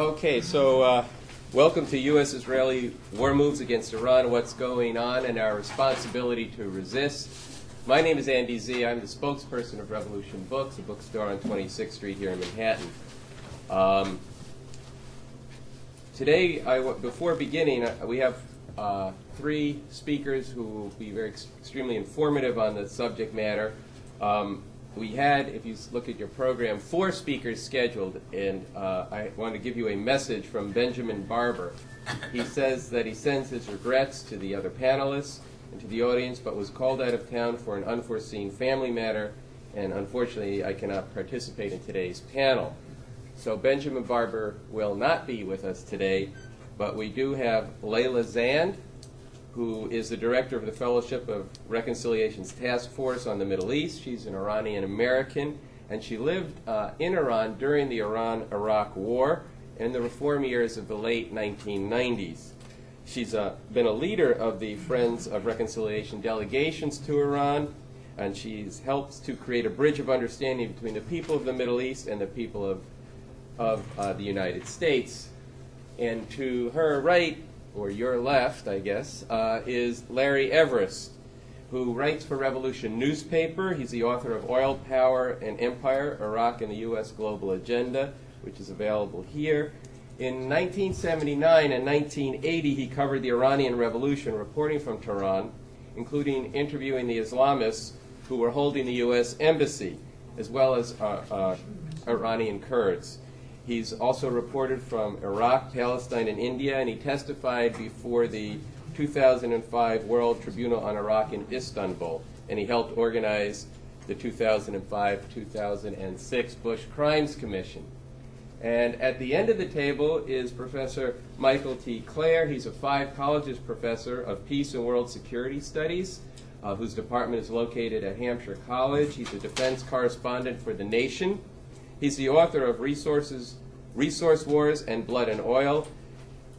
Okay, so welcome to U.S.-Israeli War Moves Against Iran, What's Going On, and Our Responsibility to Resist. My name is Andy Z. I'm the spokesperson of Revolution Books, a bookstore on 26th Street here in Manhattan. Today, before beginning, we have three speakers who will be extremely informative on the subject matter. We had, if you look at your program, 4 speakers scheduled, and I want to give you a message from Benjamin Barber. He says that he sends his regrets to the other panelists and to the audience, but was called out of town for an unforeseen family matter, and unfortunately I cannot participate in today's panel. So Benjamin Barber will not be with us today, but we do have Leila Zand, who is the director of the Fellowship of Reconciliation's Task Force on the Middle East. She's an Iranian-American, and she lived in Iran during the Iran-Iraq War and the reform years of the late 1990s. She's been a leader of the Friends of Reconciliation delegations to Iran, and she's helped to create a bridge of understanding between the people of the Middle East and the people of the United States. And to her right, or your left, I guess, is Larry Everest, who writes for Revolution newspaper. He's the author of Oil, Power, and Empire, Iraq and the U.S. Global Agenda, which is available here. In 1979 and 1980, he covered the Iranian Revolution, reporting from Tehran, including interviewing the Islamists who were holding the U.S. Embassy, as well as Iranian Kurds. He's also reported from Iraq, Palestine, and India, and he testified before the 2005 World Tribunal on Iraq in Istanbul, and he helped organize the 2005-2006 Bush Crimes Commission. And at the end of the table is Professor Michael T. Klare. He's a Five Colleges professor of Peace and World Security Studies, whose department is located at Hampshire College. He's a defense correspondent for The Nation. He's the author of Resource Wars and Blood and Oil,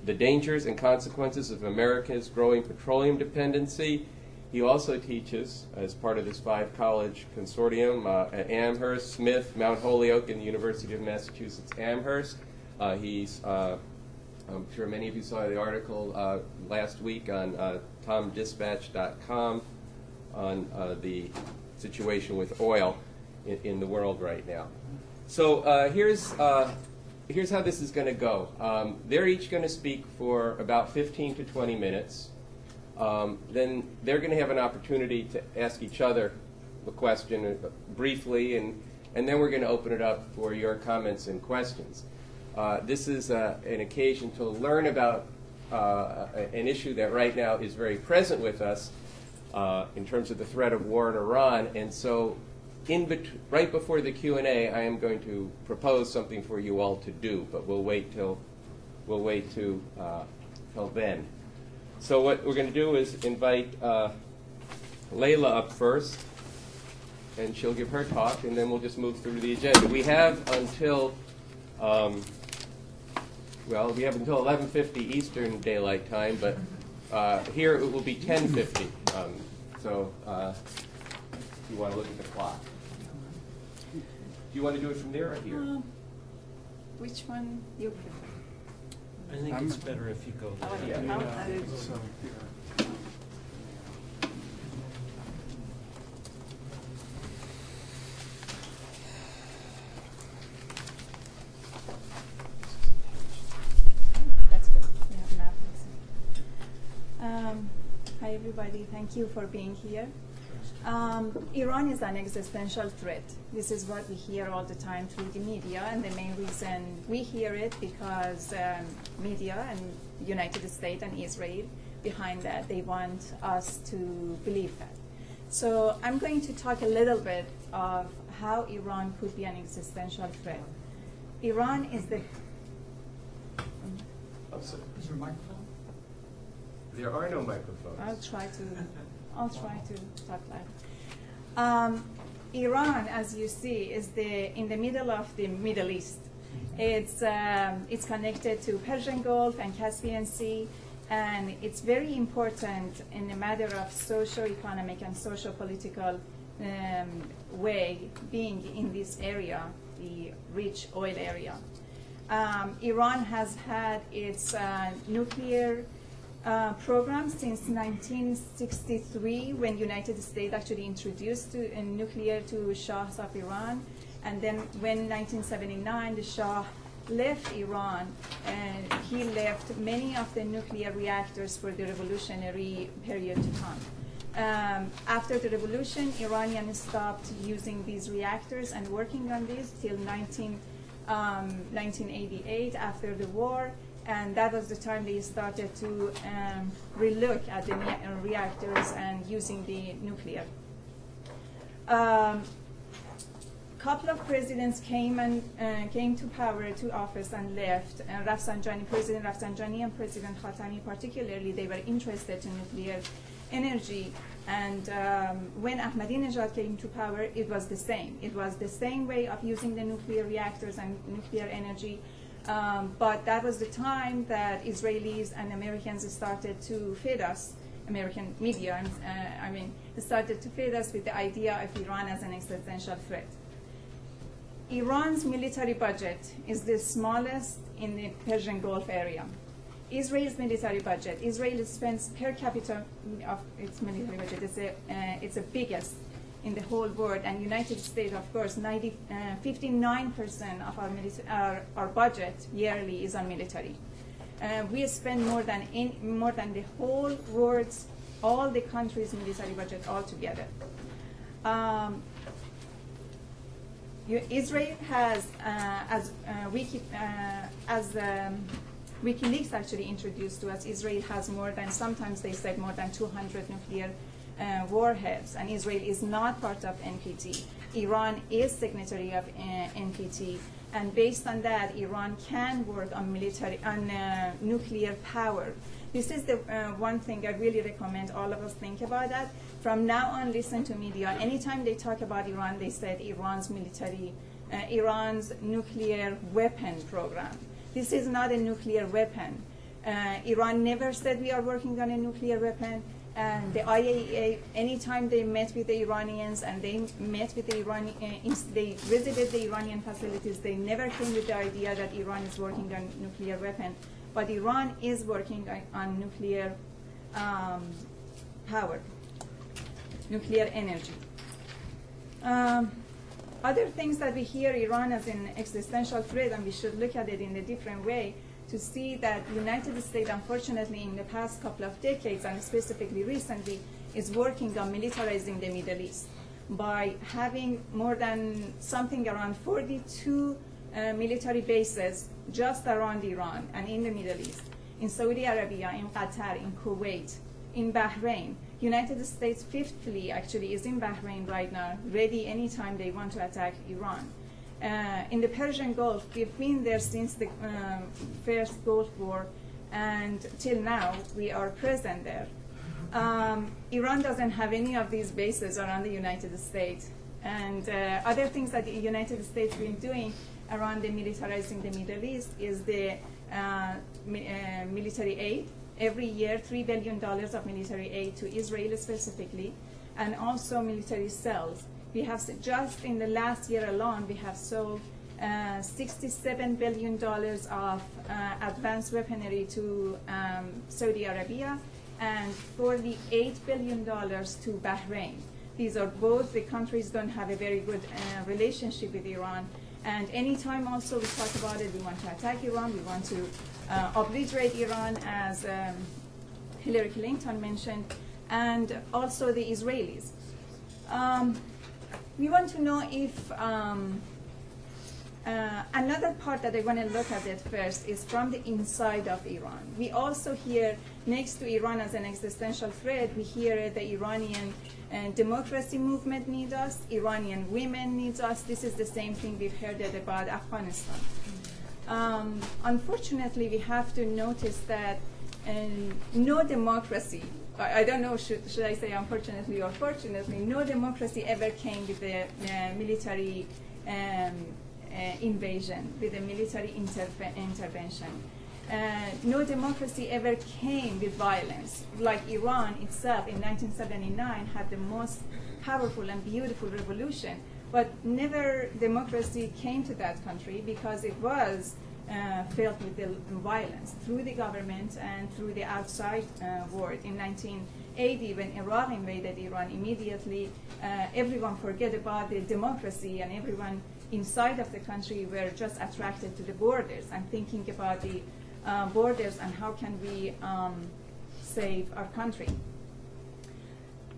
The Dangers and Consequences of America's Growing Petroleum Dependency. He also teaches, as part of this 5-college consortium, at Amherst, Smith, Mount Holyoke, and the University of Massachusetts Amherst. I'm sure many of you saw the article last week on TomDispatch.com on the situation with oil in the world right now. So here's how this is going to go. They're each going to speak for about 15 to 20 minutes. Then they're going to have an opportunity to ask each other a question briefly, and then we're going to open it up for your comments and questions. This is an occasion to learn about an issue that right now is very present with us in terms of the threat of war in Iran, and so right before the Q&A, I am going to propose something for you all to do, but we'll wait till then. So what we're going to do is invite Leila up first, and she'll give her talk, and then we'll just move through the agenda. We have until 11:50 Eastern Daylight Time, but here it will be 10:50. So if you want to look at the clock. Do you want to do it from there or here? Which one you prefer? I think it's better if you go there. That's good. We have maps. Hi, everybody. Thank you for being here. Iran is an existential threat. This is what we hear all the time through the media, and the main reason we hear it because media and United States and Israel behind that, they want us to believe that. So I'm going to talk a little bit of how Iran could be an existential threat. Iran is the... Is there a microphone? There are no microphones. I'll try to talk loud. Iran, as you see, is in the middle of the Middle East. It's connected to Persian Gulf and Caspian Sea, and it's very important in the matter of socio-economic and socio-political way being in this area, the rich oil area. Iran has had its nuclear program since 1963, when United States actually introduced nuclear to Shahs of Iran. And then when 1979, the Shah left Iran, and he left many of the nuclear reactors for the revolutionary period to come. After the revolution, Iranians stopped using these reactors and working on these till 1988, after the war, and that was the time they started to relook at the reactors and using the nuclear. Couple of presidents came to power, to office, and left. President Rafsanjani and President Khatami particularly, they were interested in nuclear energy. And when Ahmadinejad came to power, it was the same. It was the same way of using the nuclear reactors and nuclear energy. But that was the time that Israelis and Americans started to feed us, American media, started to feed us with the idea of Iran as an existential threat. Iran's military budget is the smallest in the Persian Gulf area. Israel's military budget, Israel spends per capita of its military budget, it's the biggest in the whole world, and United States, of course, 59% of our budget yearly is on military. We spend more than the whole world's, all the countries' military budget altogether. Israel has, as WikiLeaks actually introduced to us, Israel has more than, sometimes they said more than 200 nuclear warheads, and Israel is not part of NPT. Iran is signatory of NPT, and based on that, Iran can work on nuclear power. This is the one thing I really recommend all of us think about that. From now on, listen to media. Anytime they talk about Iran, they said Iran's nuclear weapon program. This is not a nuclear weapon. Iran never said we are working on a nuclear weapon. And the IAEA, anytime they met with the Iranians and they met with the they visited the Iranian facilities, they never came with the idea that Iran is working on nuclear weapon. But Iran is working on nuclear power, nuclear energy. Other things that we hear Iran as an existential threat, and we should look at it in a different way, to see that the United States, unfortunately, in the past couple of decades, and specifically recently, is working on militarizing the Middle East by having more than something around 42 military bases just around Iran and in the Middle East, in Saudi Arabia, in Qatar, in Kuwait, in Bahrain. United States fifth fleet actually is in Bahrain right now, ready anytime they want to attack Iran. In the Persian Gulf, we've been there since the first Gulf War, and till now we are present there. Iran doesn't have any of these bases around the United States. And other things that the United States been doing around the militarizing the Middle East is the military aid. Every year, $3 billion of military aid to Israel specifically, and also military cells. We have, just in the last year alone, we have sold $67 billion of advanced weaponry to Saudi Arabia and $48 billion to Bahrain. These are both the countries don't have a very good relationship with Iran. And anytime also we talk about it, we want to attack Iran, we want to obliterate Iran, as Hillary Clinton mentioned, and also the Israelis. We want to know if another part that I want to look at it first is from the inside of Iran. We also hear, next to Iran as an existential threat, we hear the Iranian democracy movement needs us, Iranian women needs us. This is the same thing we've heard about Afghanistan. Unfortunately, we have to notice that no democracy, I don't know, should I say unfortunately or fortunately, no democracy ever came with the military invasion, with a military intervention. No democracy ever came with violence. Like Iran itself in 1979 had the most powerful and beautiful revolution, but never democracy came to that country because it was filled with the violence through the government and through the outside world. In 1980, when Iraq invaded Iran, immediately everyone forget about the democracy, and everyone inside of the country were just attracted to the borders and thinking about the borders and how can we save our country.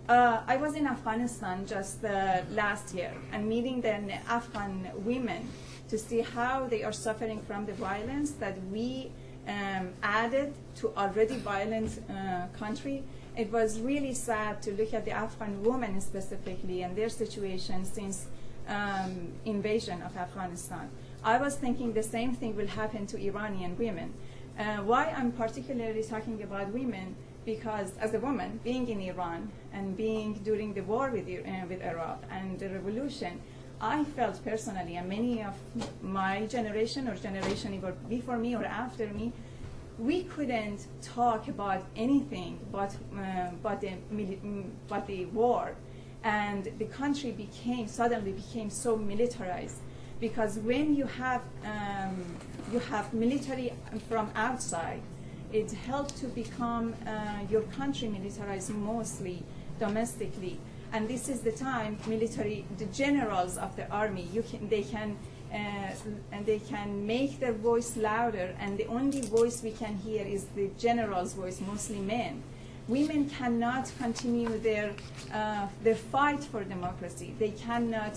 I was in Afghanistan just last year and meeting the Afghan women to see how they are suffering from the violence that we added to already violent country. It was really sad to look at the Afghan women specifically and their situation since invasion of Afghanistan. I was thinking the same thing will happen to Iranian women. Why I'm particularly talking about women? Because as a woman, being in Iran and being during the war with Iraq and the revolution, I felt personally, and many of my generation or generation either before me or after me, we couldn't talk about anything but the war. And the country suddenly became so militarized. Because when you have military from outside, it helped to become your country militarized mostly domestically. And this is the time the generals of the army, they can make their voice louder, and the only voice we can hear is the general's voice, mostly men. Women cannot continue their fight for democracy. They cannot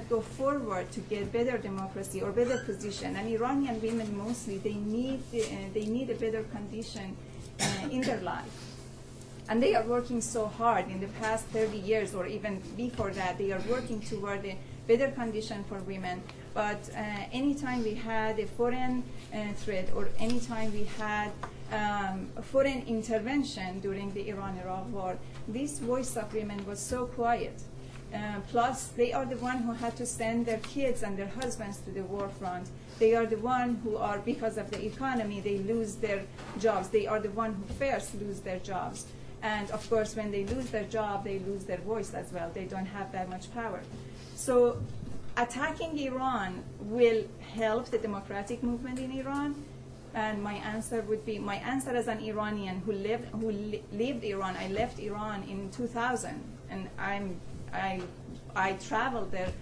go forward to get better democracy or better position. And Iranian women mostly, they need a better condition in their life. And they are working so hard in the past 30 years or even before that, they are working toward a better condition for women. But anytime we had a foreign threat or anytime we had foreign intervention during the Iran-Iraq war, this voice of women was so quiet. Plus, they are the one who had to send their kids and their husbands to the war front. They are the one who are, because of the economy, they lose their jobs. They are the one who first lose their jobs. And of course, when they lose their job, they lose their voice as well. They don't have that much power. So attacking Iran will help the democratic movement in Iran. And my answer as an Iranian who lived Iran, I left Iran in 2000, and I traveled there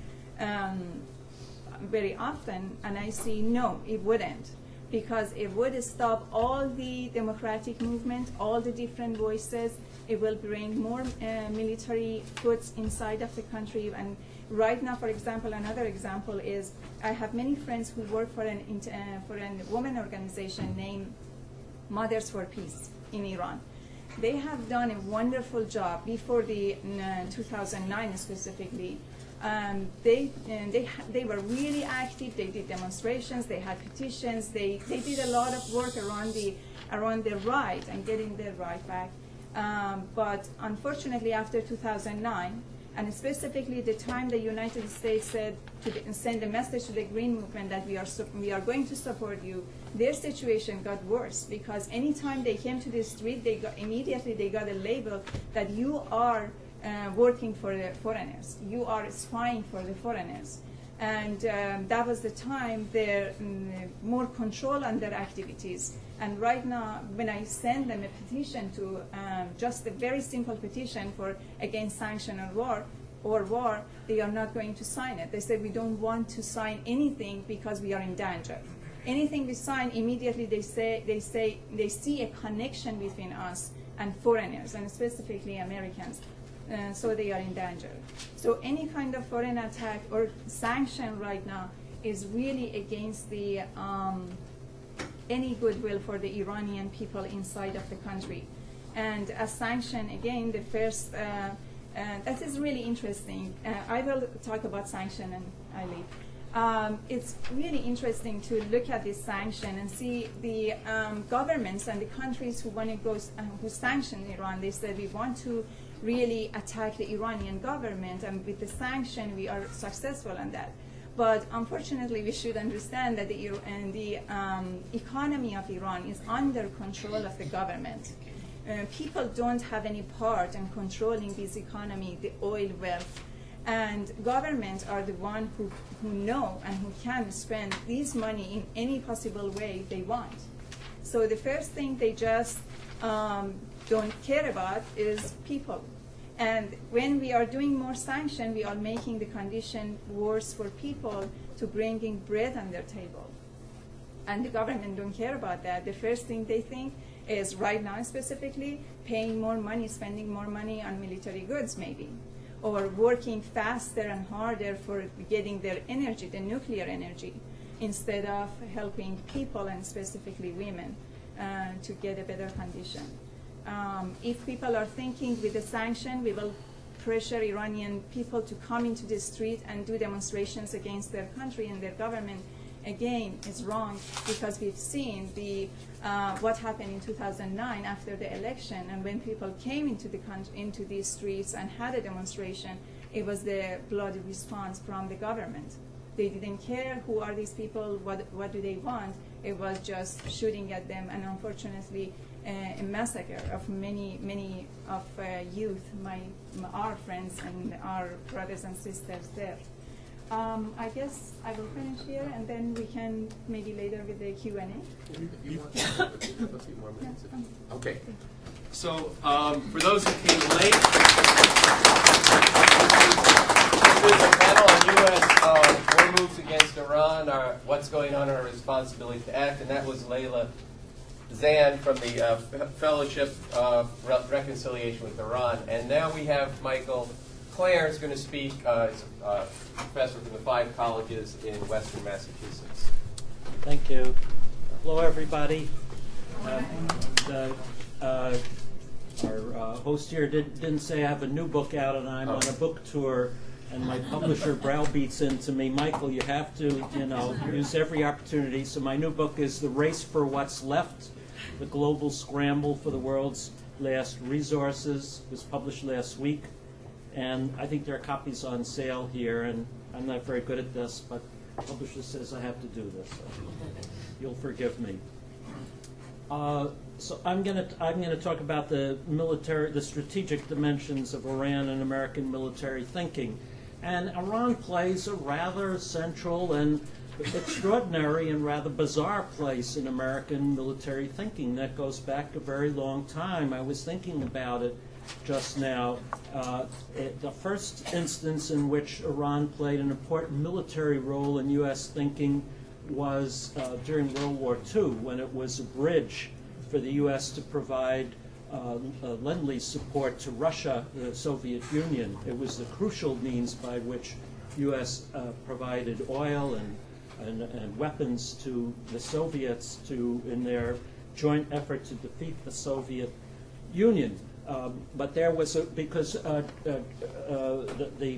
very often, and I see no, it wouldn't, because it would stop all the democratic movement, all the different voices. It will bring more military foots inside of the country. And right now, for example, another example is I have many friends who work for a women organization named Mothers for Peace in Iran. They have done a wonderful job before the 2009 specifically. They were really active. They did demonstrations. They had petitions. They did a lot of work around their right and getting their right back. But unfortunately, after 2009, and specifically the time the United States said send a message to the Green Movement that we are going to support you, their situation got worse, because anytime they came to the street, they got a label that you are working for the foreigners, you are spying for the foreigners. And that was the time there more control on their activities. And right now, when I send them a petition to just a very simple petition for against sanction or war, they are not going to sign it. They say we don't want to sign anything because we are in danger. Anything we sign, immediately they see a connection between us and foreigners, and specifically Americans. So they are in danger. So any kind of foreign attack or sanction right now is really against the any goodwill for the Iranian people inside of the country. And as sanction, again, the first, that is really interesting. I will talk about sanction and I leave. It's really interesting to look at this sanction and see the governments and the countries who want to go, who sanction Iran. They said we want to really attack the Iranian government, and with the sanction we are successful in that. But unfortunately, we should understand that the economy of Iran is under control of the government. People don't have any part in controlling this economy, the oil wealth. And governments are the one who know and who can spend this money in any possible way they want. So the first thing they just don't care about is people. And when we are doing more sanction, we are making the condition worse for people to bringing bread on their table. And the government don't care about that. The first thing they think is, right now specifically, paying more money, spending more money on military goods maybe, or working faster and harder for getting their energy, the nuclear energy, instead of helping people and specifically women to get a better condition. If people are thinking with the sanction, we will pressure Iranian people to come into the street and do demonstrations against their country and their government, again, is wrong, because we've seen what happened in 2009 after the election, and when people came into these streets and had a demonstration, it was the bloody response from the government. They didn't care who are these people, what do they want. It was just shooting at them, and unfortunately, a massacre of many of youth, our friends and our brothers and sisters there. I guess I will finish here, and then we can maybe later with the Q&A. You have a few more minutes. Okay. So for those who came late, this is a panel on U.S. war moves against Iran, what's going on, our responsibility to act, and that was Leila Zand from the Fellowship of Reconciliation with Iran. And now we have Michael Klare is going to speak. He's a professor from the 5 colleges in Western Massachusetts. Thank you. Hello, everybody. Our host here didn't say I have a new book out, and I'm on a book tour, and my publisher browbeats into me, Michael, you have to, use every opportunity. So my new book is The Race for What's Left, The Global Scramble for the World's Last Resources. It was published last week. And I think there are copies on sale here, and I'm not very good at this, but the publisher says I have to do this, so you'll forgive me. So I'm going to talk about the strategic dimensions of Iran and American military thinking. And Iran plays a rather central and extraordinary and rather bizarre place in American military thinking that goes back a very long time. I was thinking about it just now. The first instance in which Iran played an important military role in U.S. thinking was during World War II, when it was a bridge for the U.S. to provide lend-lease support to Russia, the Soviet Union. It was the crucial means by which U.S. provided oil and weapons to the Soviets in their joint effort to defeat the Soviet Union. But there was because the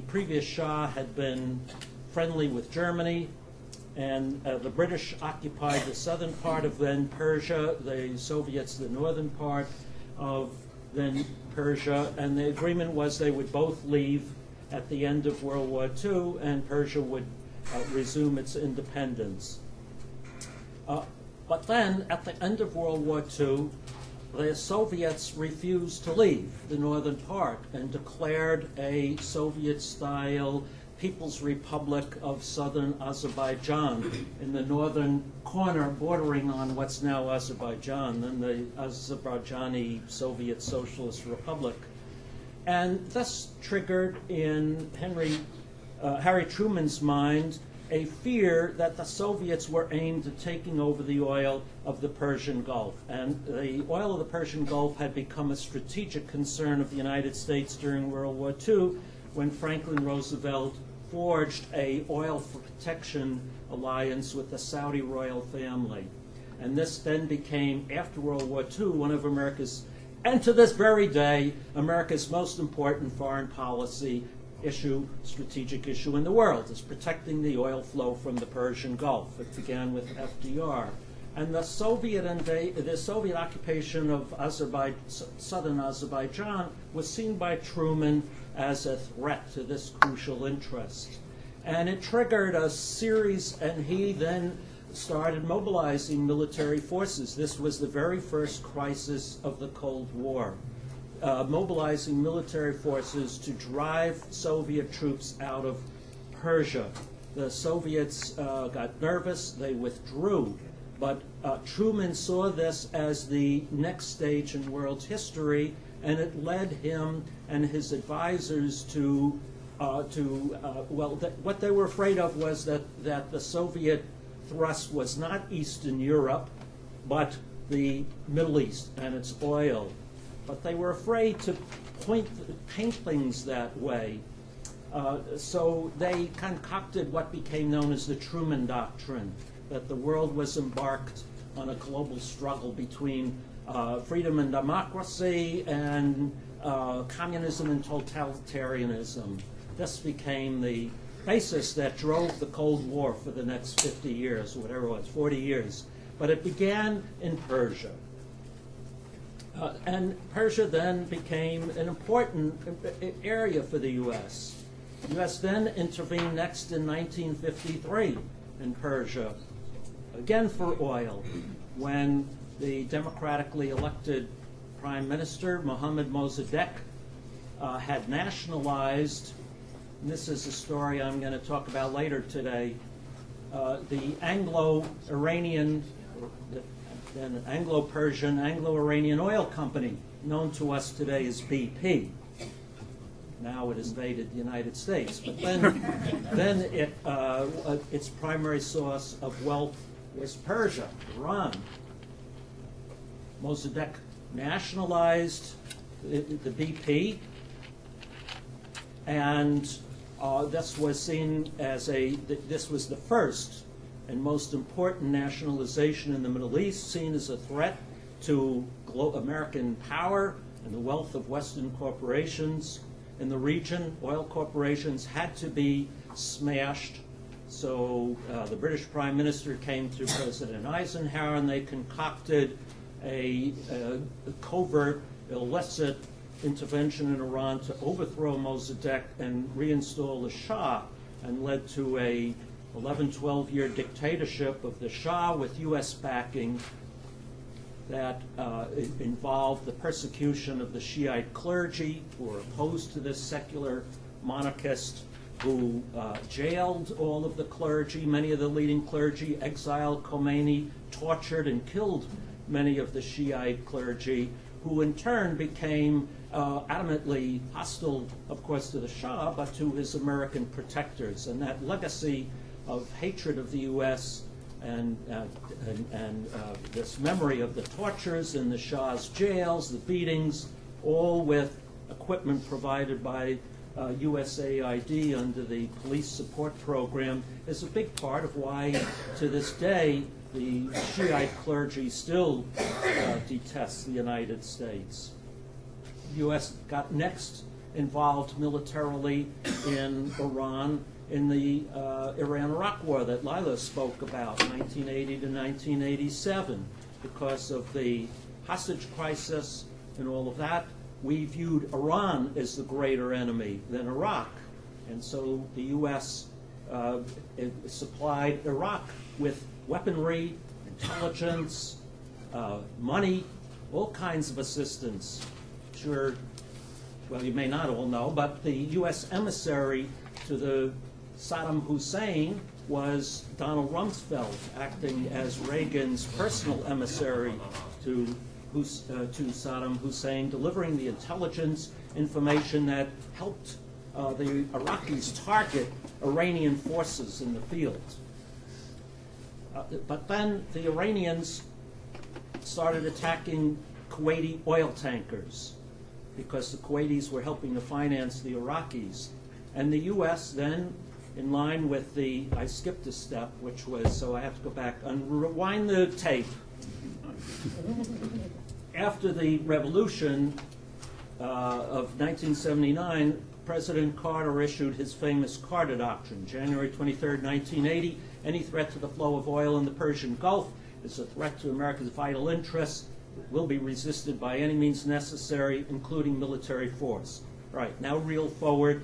previous Shah had been friendly with Germany, and the British occupied the southern part of then Persia, the Soviets the northern part of then Persia, and the agreement was they would both leave at the end of World War II, and Persia would resume its independence. But then, at the end of World War II, the Soviets refused to leave the northern part and declared a Soviet-style People's Republic of Southern Azerbaijan in the northern corner bordering on what's now Azerbaijan, then the Azerbaijani Soviet Socialist Republic. And this triggered in Harry Truman's mind a fear that the Soviets were aimed at taking over the oil of the Persian Gulf. And the oil of the Persian Gulf had become a strategic concern of the United States during World War II, when Franklin Roosevelt forged a oil for protection alliance with the Saudi royal family. And this then became, after World War II, one of America's, and to this very day, America's most important foreign policy issue, strategic issue in the world, is protecting the oil flow from the Persian Gulf. It began with FDR. And the Soviet occupation of southern Azerbaijan was seen by Truman as a threat to this crucial interest. And it triggered a series, and he then started mobilizing military forces. This was the very first crisis of the Cold War. mobilizing military forces to drive Soviet troops out of Persia. The Soviets got nervous, they withdrew, but Truman saw this as the next stage in world history, and it led him and his advisors to what they were afraid of was that the Soviet thrust was not Eastern Europe, but the Middle East and its oil. But they were afraid to paint things that way. So they concocted what became known as the Truman Doctrine, that the world was embarked on a global struggle between freedom and democracy and communism and totalitarianism. This became the basis that drove the Cold War for the next 50 years, or whatever it was, 40 years. But it began in Persia. And Persia then became an important area for the U.S. The U.S. then intervened next in 1953 in Persia, again for oil, when the democratically elected Prime Minister, Mohammad Mossadegh, had nationalized, and this is a story I'm going to talk about later today, the Anglo-Iranian, then Anglo-Persian, Anglo-Iranian oil company, known to us today as BP. Now it has invaded the United States. But then its primary source of wealth was Persia, Iran. Mossadegh nationalized the BP, and this was seen as this was the first and most important nationalization in the Middle East, seen as a threat to American power and the wealth of Western corporations in the region. Oil corporations had to be smashed. So the British Prime Minister came to President Eisenhower, and they concocted a covert, illicit intervention in Iran to overthrow Mossadegh and reinstall the Shah, and led to a 11, 12-year dictatorship of the Shah with U.S. backing that involved the persecution of the Shiite clergy who were opposed to this secular monarchist, who jailed all of the clergy, many of the leading clergy, exiled Khomeini, tortured and killed many of the Shiite clergy, who in turn became adamantly hostile, of course, to the Shah, but to his American protectors. And that legacy of hatred of the U.S. and this memory of the tortures in the Shah's jails, the beatings, all with equipment provided by USAID under the police support program, is a big part of why, to this day, the Shiite clergy still detests the United States. The U.S. got next involved militarily in Iran in the Iran-Iraq War that Leila spoke about, 1980 to 1987. Because of the hostage crisis and all of that, we viewed Iran as the greater enemy than Iraq. And so the U.S. Supplied Iraq with weaponry, intelligence, money, all kinds of assistance. Sure, well, you may not all know, but the U.S. emissary to the Saddam Hussein was Donald Rumsfeld, acting as Reagan's personal emissary to Saddam Hussein, delivering the intelligence information that helped the Iraqis target Iranian forces in the field. But then the Iranians started attacking Kuwaiti oil tankers because the Kuwaitis were helping to finance the Iraqis. And the U.S. then, in line with I skipped a step, which was, so I have to go back and rewind the tape. After the revolution of 1979, President Carter issued his famous Carter Doctrine, January 23rd, 1980. Any threat to the flow of oil in the Persian Gulf is a threat to America's vital interests. It will be resisted by any means necessary, including military force. Right, now reel forward.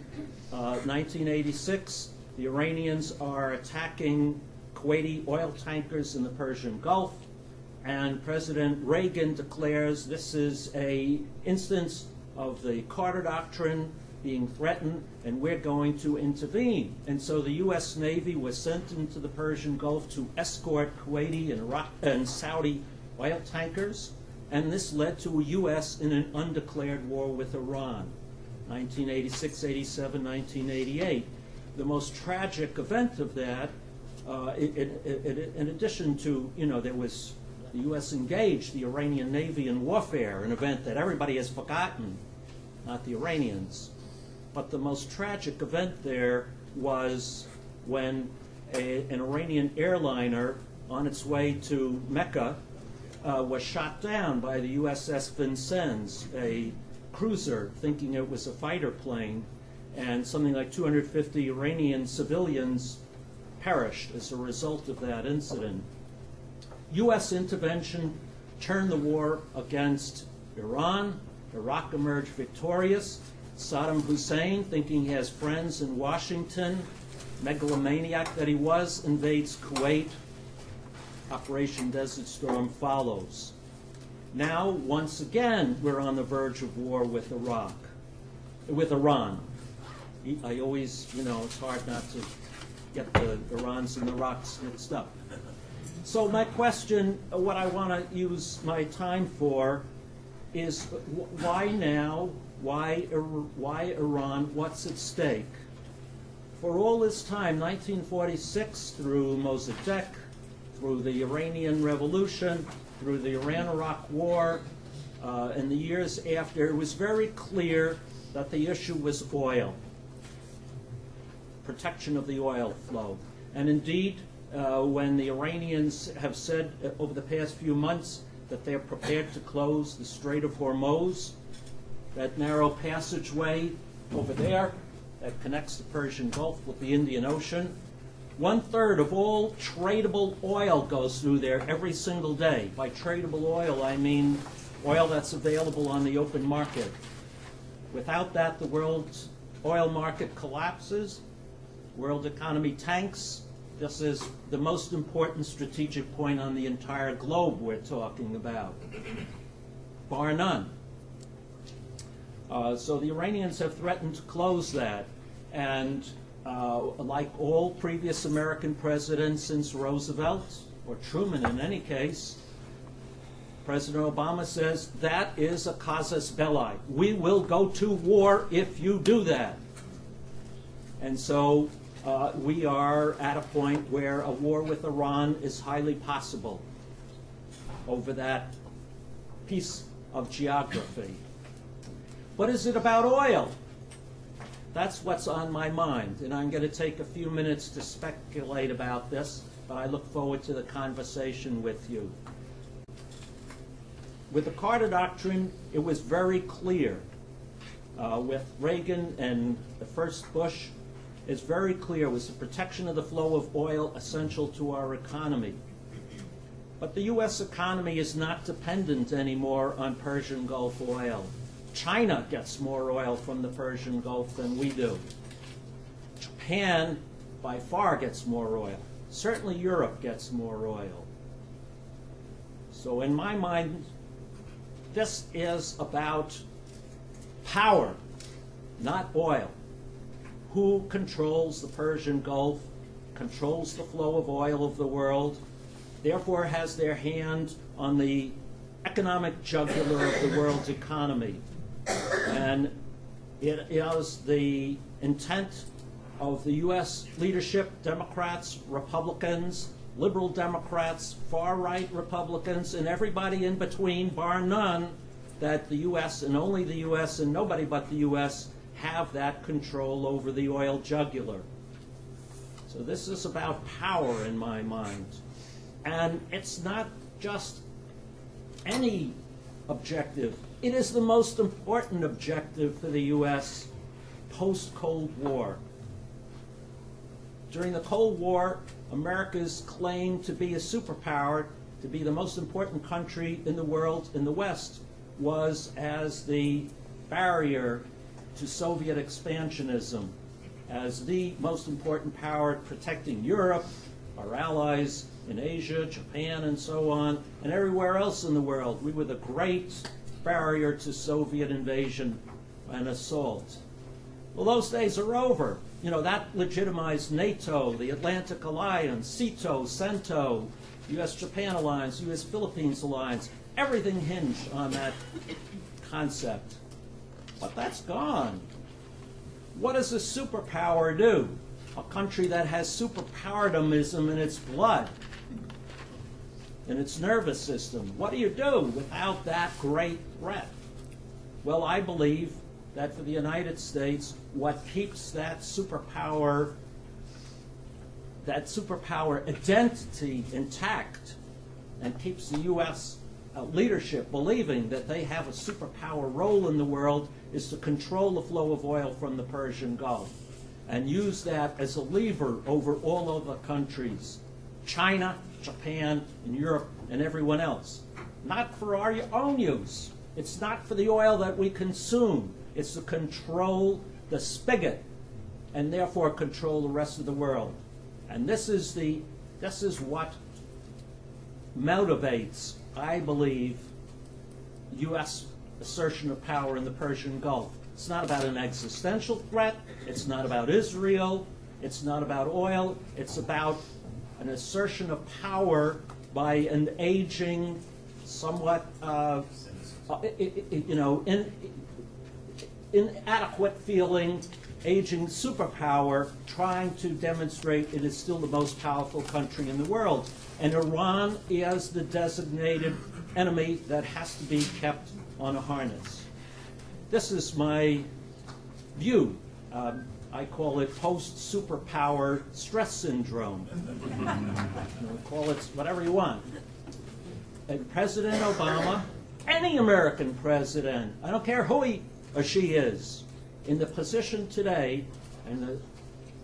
1986, the Iranians are attacking Kuwaiti oil tankers in the Persian Gulf, and President Reagan declares this is an instance of the Carter Doctrine being threatened, and we're going to intervene. And so the U.S. Navy was sent into the Persian Gulf to escort Kuwaiti and Iraq and Saudi oil tankers, and this led to a U.S. in an undeclared war with Iran, 1986, 87, 1988. The most tragic event of that, in addition to, there was the U.S. engaged the Iranian Navy in warfare, an event that everybody has forgotten, not the Iranians. But the most tragic event there was when an Iranian airliner on its way to Mecca was shot down by the USS Vincennes, a cruiser, thinking it was a fighter plane, and something like 250 Iranian civilians perished as a result of that incident. U.S. intervention turned the war against Iran. Iraq emerged victorious. Saddam Hussein, thinking he has friends in Washington, megalomaniac that he was, invades Kuwait. Operation Desert Storm follows. Now, once again, we're on the verge of war with Iran. I always, it's hard not to get the Irans and the Iraqs mixed up. So my question, what I want to use my time for, is why now? Why Iran? What's at stake? For all this time, 1946 through Mossadegh, through the Iranian Revolution, through the Iran-Iraq War, and the years after, it was very clear that the issue was oil, protection of the oil flow. And indeed, when the Iranians have said over the past few months that they're prepared to close the Strait of Hormuz, that narrow passageway over there that connects the Persian Gulf with the Indian Ocean, 1/3 of all tradable oil goes through there every single day. By tradable oil, I mean oil that's available on the open market. Without that, the world's oil market collapses, world economy tanks. This is the most important strategic point on the entire globe we're talking about, bar none. So the Iranians have threatened to close that, and like all previous American presidents since Roosevelt, or Truman in any case, President Obama says, that is a casus belli. We will go to war if you do that. And so we are at a point where a war with Iran is highly possible over that piece of geography. But is it about oil? That's what's on my mind, and I'm going to take a few minutes to speculate about this, but I look forward to the conversation with you. With the Carter Doctrine, it was very clear. With Reagan and the first Bush, it's very clear. Was the protection of the flow of oil essential to our economy? But the U.S. economy is not dependent anymore on Persian Gulf oil. China gets more oil from the Persian Gulf than we do. Japan, by far, gets more oil. Certainly Europe gets more oil. So in my mind, this is about power, not oil. Who controls the Persian Gulf, controls the flow of oil of the world, therefore has their hand on the economic jugular of the world's economy. And it is the intent of the U.S. leadership, Democrats, Republicans, liberal Democrats, far-right Republicans, and everybody in between, bar none, that the U.S. and only the U.S. and nobody but the U.S. have that control over the oil jugular. So this is about power in my mind. And it's not just any objective. It is the most important objective for the U.S. post-Cold War. During the Cold War, America's claim to be a superpower, to be the most important country in the world, in the West, was as the barrier to Soviet expansionism, as the most important power protecting Europe, our allies in Asia, Japan, and so on, and everywhere else in the world. We were the great barrier to Soviet invasion and assault. Well, those days are over. You know, that legitimized NATO, the Atlantic Alliance, CETO, CENTO, U.S.-Japan alliance, U.S.-Philippines alliance. Everything hinged on that concept. But that's gone. What does a superpower do? A country that has superpowerdom in its blood, in its nervous system. What do you do without that great threat? Well, I believe that for the United States, what keeps that superpower identity intact and keeps the U.S. Leadership believing that they have a superpower role in the world is to control the flow of oil from the Persian Gulf and use that as a lever over all other countries, China, Japan, and Europe, and everyone else. Not for our own use. It's not for the oil that we consume. It's to control the spigot and therefore control the rest of the world. And this is what motivates, I believe, U.S. assertion of power in the Persian Gulf. It's not about an existential threat. It's not about Israel. It's not about oil. It's about an assertion of power by an aging, somewhat, inadequate feeling, aging superpower trying to demonstrate it is still the most powerful country in the world. And Iran is the designated enemy that has to be kept on a harness. This is my view. I call it post-superpower stress syndrome. Call it whatever you want. And President Obama, any American president, I don't care who he or she is, in the position today, and the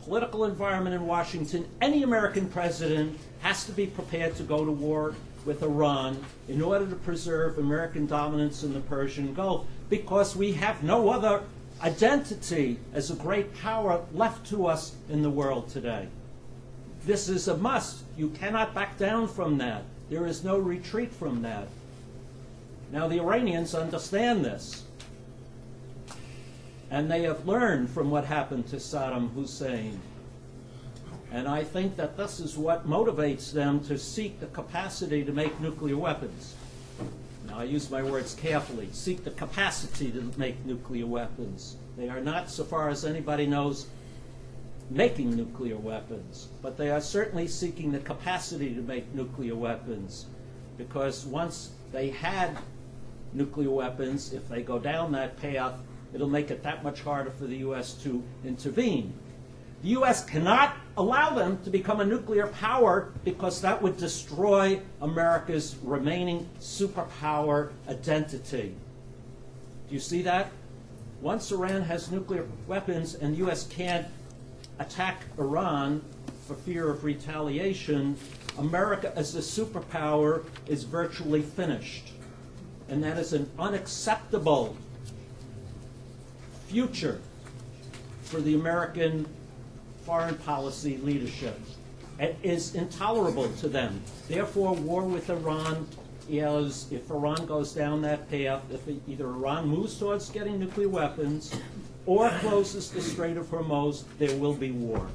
political environment in Washington, any American president has to be prepared to go to war with Iran in order to preserve American dominance in the Persian Gulf, because we have no other identity as a great power left to us in the world today. This is a must. You cannot back down from that. There is no retreat from that. Now, the Iranians understand this. And they have learned from what happened to Saddam Hussein. And I think that this is what motivates them to seek the capacity to make nuclear weapons. Now, I use my words carefully. Seek the capacity to make nuclear weapons. They are not, so far as anybody knows, making nuclear weapons. But they are certainly seeking the capacity to make nuclear weapons. Because once they had nuclear weapons, if they go down that path, it'll make it that much harder for the U.S. to intervene. The U.S. cannot allow them to become a nuclear power because that would destroy America's remaining superpower identity. Do you see that? Once Iran has nuclear weapons and the U.S. can't attack Iran for fear of retaliation, America as a superpower is virtually finished. And that is an unacceptable future for the American foreign policy leadership. It is intolerable to them. Therefore, war with Iran is, if Iran goes down that path, if either Iran moves towards getting nuclear weapons or closes the Strait of Hormuz, there will be war.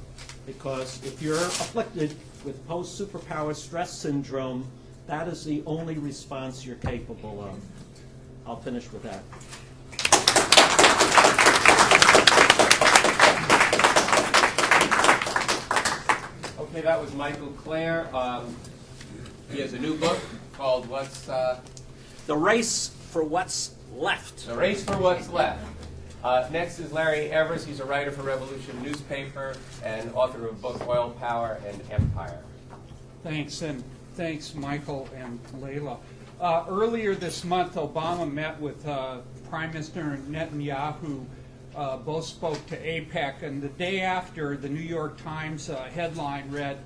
Because if you're afflicted with post-superpower stress syndrome, that is the only response you're capable of. I'll finish with that. Okay, that was Michael Klare. He has a new book called The Race for What's Left. The Race for What's Left. Next is Larry Everest. He's a writer for Revolution newspaper and author of both Oil, Power, and Empire. Thanks, and thanks, Michael and Leila. Earlier this month, Obama met with Prime Minister Netanyahu. Both spoke to AIPAC, and the day after, the New York Times headline read,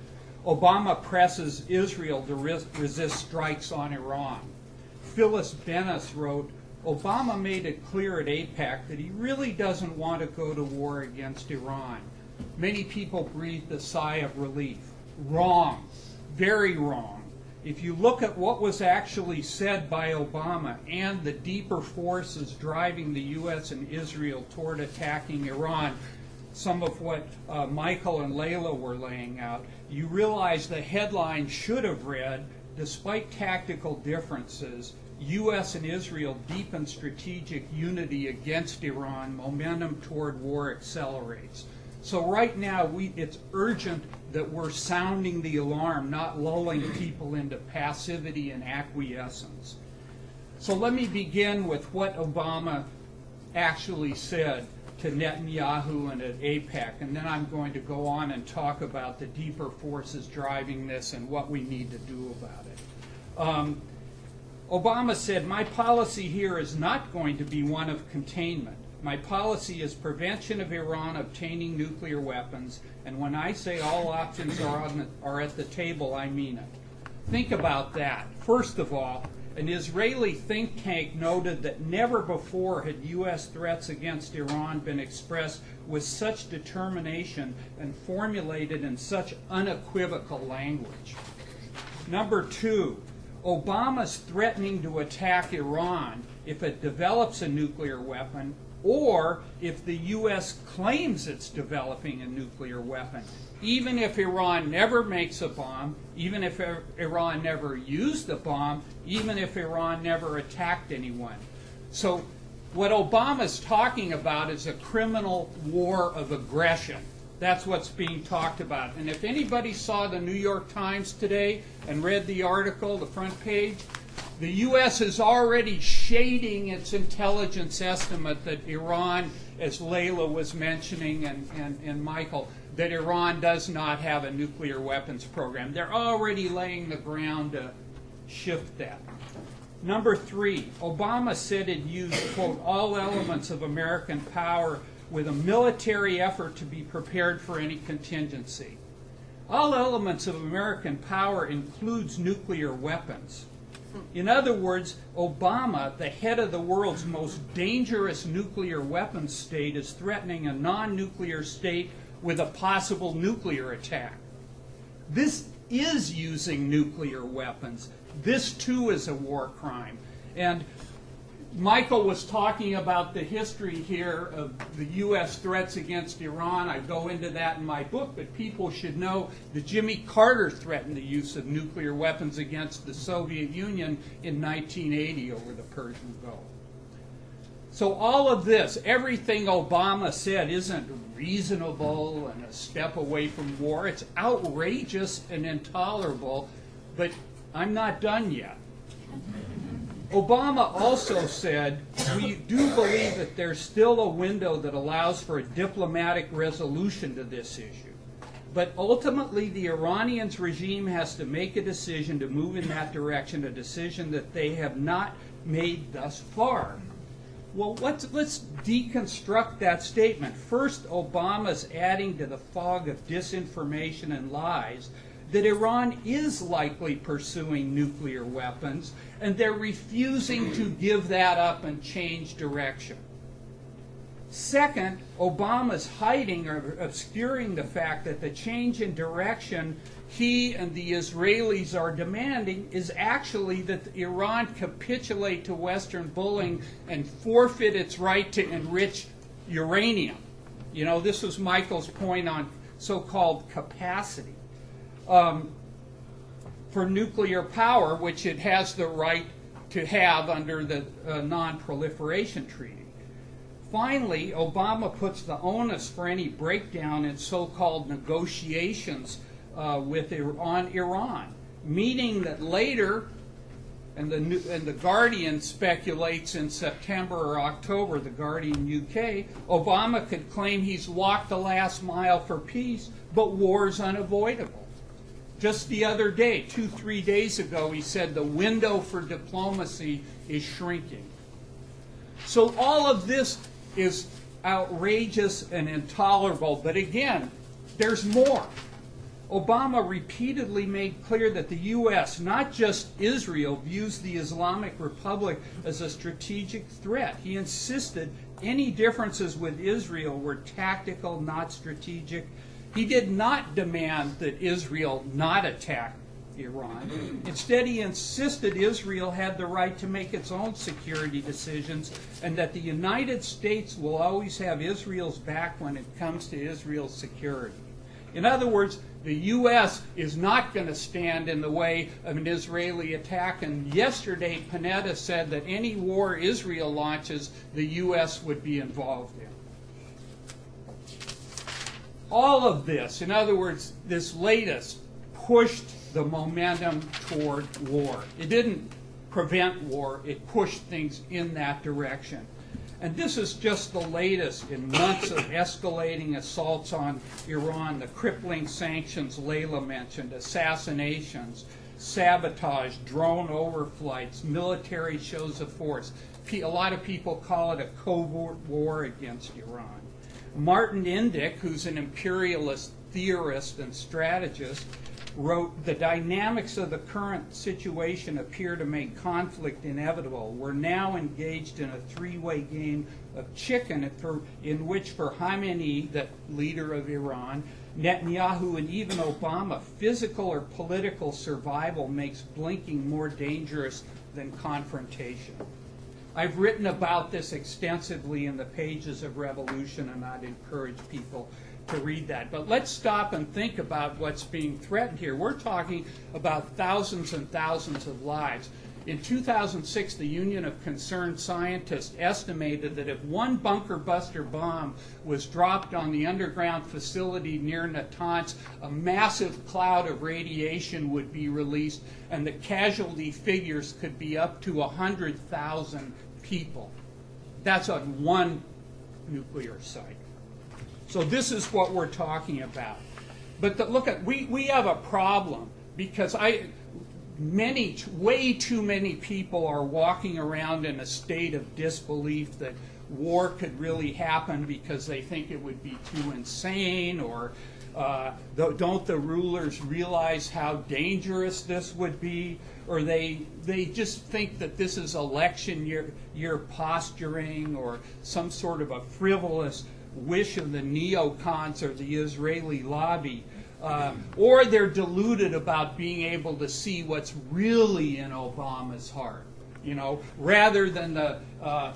"Obama presses Israel to resist strikes on Iran." Phyllis Bennis wrote, "Obama made it clear at AIPAC that he really doesn't want to go to war against Iran. Many people breathed a sigh of relief. Wrong, very wrong. if you look at what was actually said by Obama and the deeper forces driving the U.S. and Israel toward attacking Iran, some of what Michael and Leila were laying out, you realize the headline should have read, despite tactical differences, U.S. and Israel deepen strategic unity against Iran, momentum toward war accelerates. So right now, it's urgent that we're sounding the alarm, not lulling people into passivity and acquiescence. So let me begin with what Obama actually said to Netanyahu and at AIPAC, and then I'm going to go on and talk about the deeper forces driving this and what we need to do about it. Obama said, "My policy here is not going to be one of containment. My policy is prevention of Iran obtaining nuclear weapons, and when I say all options are at the table, I mean it." Think about that. First of all, an Israeli think tank noted that never before had U.S. threats against Iran been expressed with such determination and formulated in such unequivocal language. Number two, Obama's threatening to attack Iran if it develops a nuclear weapon, or if the U.S. claims it's developing a nuclear weapon. Even if Iran never makes a bomb, even if Iran never used a bomb, even if Iran never attacked anyone. So what Obama's talking about is a criminal war of aggression. That's what's being talked about. And if anybody saw the New York Times today and read the article, the front page, the U.S. is already shading its intelligence estimate that Iran, as Leila was mentioning and Michael, that Iran does not have a nuclear weapons program. They're already laying the ground to shift that. Number three, Obama said he'd use, quote, all elements of American power with a military effort to be prepared for any contingency. All elements of American power includes nuclear weapons. In other words, Obama, the head of the world's most dangerous nuclear weapons state, is threatening a non-nuclear state with a possible nuclear attack. This is using nuclear weapons. This, too, is a war crime. And Michael was talking about the history here of the U.S. threats against Iran. I go into that in my book, but people should know that Jimmy Carter threatened the use of nuclear weapons against the Soviet Union in 1980 over the Persian Gulf. So all of this, everything Obama said isn't reasonable and a step away from war. It's outrageous and intolerable, but I'm not done yet. Obama also said, we do believe that there's still a window that allows for a diplomatic resolution to this issue. But ultimately, the Iranians regime has to make a decision to move in that direction, a decision that they have not made thus far. Well, let's deconstruct that statement. First, Obama's adding to the fog of disinformation and lies that Iran is likely pursuing nuclear weapons, and they're refusing to give that up and change direction. Second, Obama's hiding or obscuring the fact that the change in direction he and the Israelis are demanding is actually that Iran capitulate to Western bullying and forfeit its right to enrich uranium. You know, this was Michael's point on so-called capacity. For nuclear power, which it has the right to have under the Non-Proliferation Treaty. Finally, Obama puts the onus for any breakdown in so-called negotiations on Iran, meaning that later, and the Guardian speculates in September or October, the Guardian UK, Obama could claim he's walked the last mile for peace, but war's unavoidable. Just the other day, 2-3 days ago, he said the window for diplomacy is shrinking. So all of this is outrageous and intolerable, but again, there's more. Obama repeatedly made clear that the U.S., not just Israel, views the Islamic Republic as a strategic threat. He insisted any differences with Israel were tactical, not strategic. He did not demand that Israel not attack Iran. Instead, he insisted Israel had the right to make its own security decisions and that the United States will always have Israel's back when it comes to Israel's security. In other words, the U.S. is not going to stand in the way of an Israeli attack, and yesterday Panetta said that any war Israel launches, the U.S. would be involved in. All of this, in other words, this latest, pushed the momentum toward war. It didn't prevent war, it pushed things in that direction. And this is just the latest in months of escalating assaults on Iran, the crippling sanctions Leila mentioned, assassinations, sabotage, drone overflights, military shows of force. A lot of people call it a covert war against Iran. Martin Indyk, who's an imperialist theorist and strategist, wrote, "The dynamics of the current situation appear to make conflict inevitable. We're now engaged in a three-way game of chicken in which for Khamenei, the leader of Iran, Netanyahu, and even Obama, physical or political survival makes blinking more dangerous than confrontation." I've written about this extensively in the pages of Revolution, and I'd encourage people to read that. But let's stop and think about what's being threatened here. We're talking about thousands and thousands of lives. In 2006, the Union of Concerned Scientists estimated that if one bunker buster bomb was dropped on the underground facility near Natanz, a massive cloud of radiation would be released, and the casualty figures could be up to 100,000 people. That's on one nuclear site. So this is what we're talking about. But look at, we have a problem because way too many people are walking around in a state of disbelief that war could really happen because they think it would be too insane, or don't the rulers realize how dangerous this would be, or they just think that this is election year posturing or some sort of a frivolous wish of the neocons or the Israeli lobby. Or they're deluded about being able to see what's really in Obama's heart, rather than the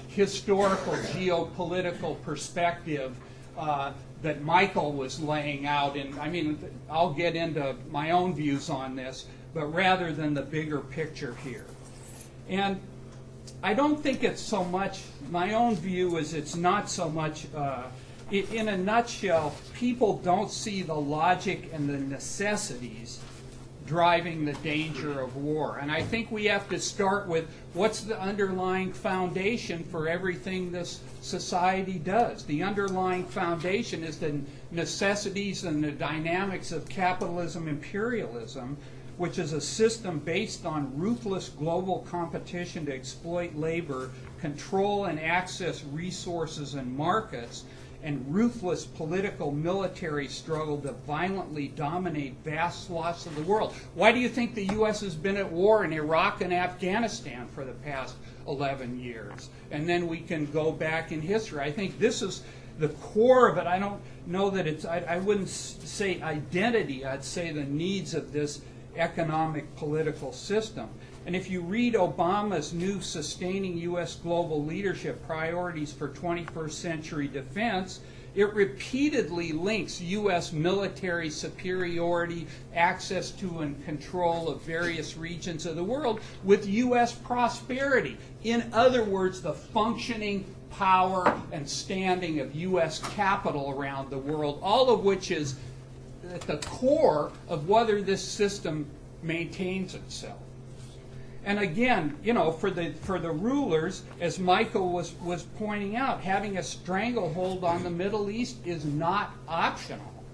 historical geopolitical perspective that Michael was laying out. And I mean, I'll get into my own views on this, but rather than the bigger picture here. And I don't think it's so much, my own view is it's not so much, in a nutshell, people don't see the logic and the necessities driving the danger of war. And I think we have to start with what's the underlying foundation for everything this society does. The underlying foundation is the necessities and the dynamics of capitalism imperialism, which is a system based on ruthless global competition to exploit labor, control and access resources and markets, and ruthless political military struggle to violently dominate vast swaths of the world. Why do you think the U.S. has been at war in Iraq and Afghanistan for the past 11 years? And then we can go back in history. I think this is the core of it. I don't know that it's, I wouldn't say identity, I'd say the needs of this economic political system. And if you read Obama's new Sustaining U.S. Global Leadership Priorities for 21st Century Defense, it repeatedly links U.S. military superiority, access to and control of various regions of the world with U.S. prosperity. In other words, the functioning power and standing of U.S. capital around the world, all of which is at the core of whether this system maintains itself. And again, for the rulers, as Michael was pointing out, having a stranglehold on the Middle East is not optional.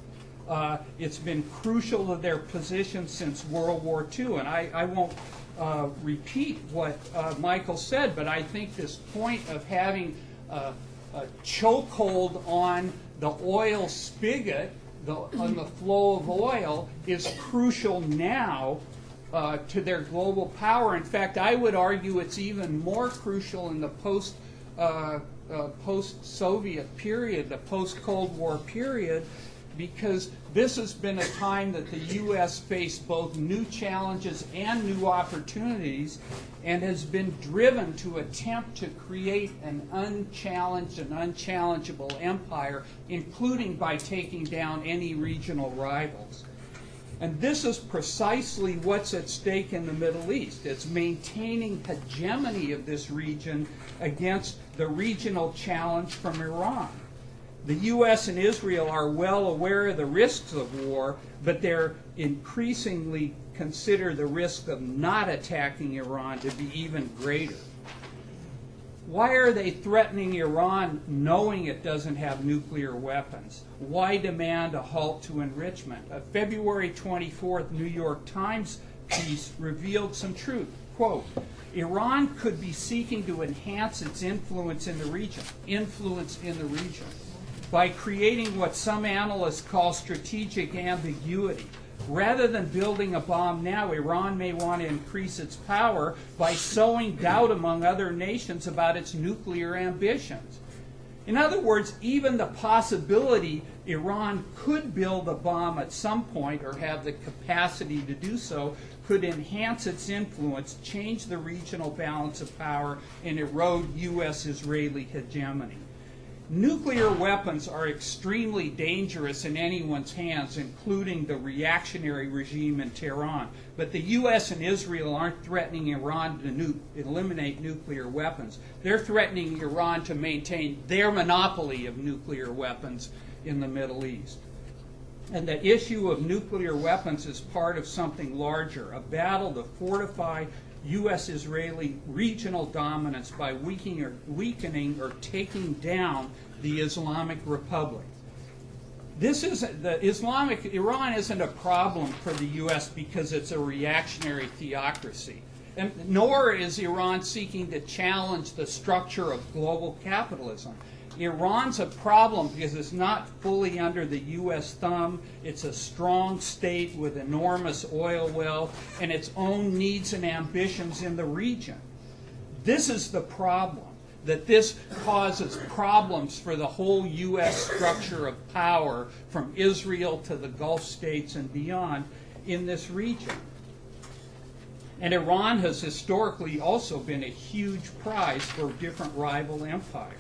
It's been crucial to their position since World War II. And I won't repeat what Michael said, but I think this point of having a chokehold on the oil spigot, on the flow of oil, is crucial now to their global power. In fact, I would argue it's even more crucial in the post-Soviet period, the post-Cold War period, because this has been a time that the U.S. faced both new challenges and new opportunities, and has been driven to attempt to create an unchallenged and unchallengeable empire, including by taking down any regional rivals. And this is precisely what's at stake in the Middle East. It's maintaining hegemony of this region against the regional challenge from Iran. The U.S. and Israel are well aware of the risks of war, but they're increasingly consider the risk of not attacking Iran to be even greater. Why are they threatening Iran knowing it doesn't have nuclear weapons? Why demand a halt to enrichment? A February 24th New York Times piece revealed some truth. Quote, Iran could be seeking to enhance its influence in the region, by creating what some analysts call strategic ambiguity. Rather than building a bomb now, Iran may want to increase its power by sowing doubt among other nations about its nuclear ambitions. In other words, even the possibility Iran could build a bomb at some point or have the capacity to do so could enhance its influence, change the regional balance of power, and erode U.S.-Israeli hegemony. Nuclear weapons are extremely dangerous in anyone's hands, including the reactionary regime in Tehran. But the U.S. and Israel aren't threatening Iran to eliminate nuclear weapons. They're threatening Iran to maintain their monopoly of nuclear weapons in the Middle East. And the issue of nuclear weapons is part of something larger, a battle to fortify U.S.-Israeli regional dominance by weakening or taking down the Islamic Republic. Iran isn't a problem for the U.S. because it's a reactionary theocracy, and nor is Iran seeking to challenge the structure of global capitalism. Iran's a problem because it's not fully under the U.S. thumb. It's a strong state with enormous oil wealth and its own needs and ambitions in the region. This is the problem, that this causes problems for the whole U.S. structure of power from Israel to the Gulf states and beyond in this region. And Iran has historically also been a huge prize for different rival empires.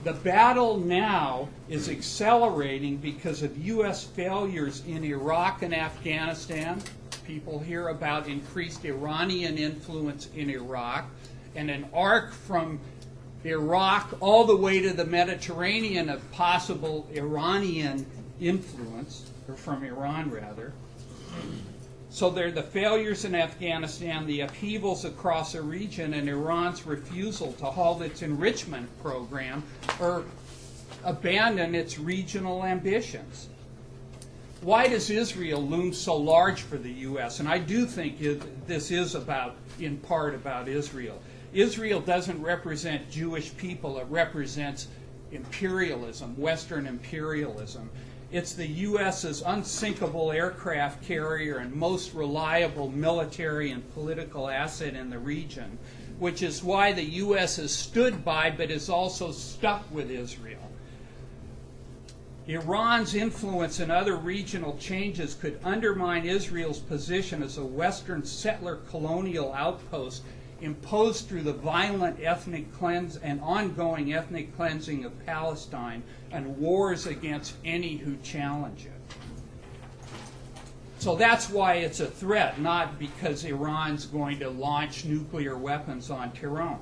The battle now is accelerating because of U.S. failures in Iraq and Afghanistan. People hear about increased Iranian influence in Iraq, and an arc from Iraq all the way to the Mediterranean of possible Iranian influence, or from Iran rather. So there are the failures in Afghanistan, the upheavals across the region, and Iran's refusal to halt its enrichment program or abandon its regional ambitions. Why does Israel loom so large for the U.S.? And I do think this is in part about Israel. Israel doesn't represent Jewish people, it represents imperialism, Western imperialism. It's the U.S.'s unsinkable aircraft carrier and most reliable military and political asset in the region, which is why the U.S. has stood by but is also stuck with Israel. Iran's influence and other regional changes could undermine Israel's position as a Western settler colonial outpost imposed through the violent ethnic cleanse and ongoing ethnic cleansing of Palestine and wars against any who challenge it. So that's why it's a threat, not because Iran's going to launch nuclear weapons on Tehran.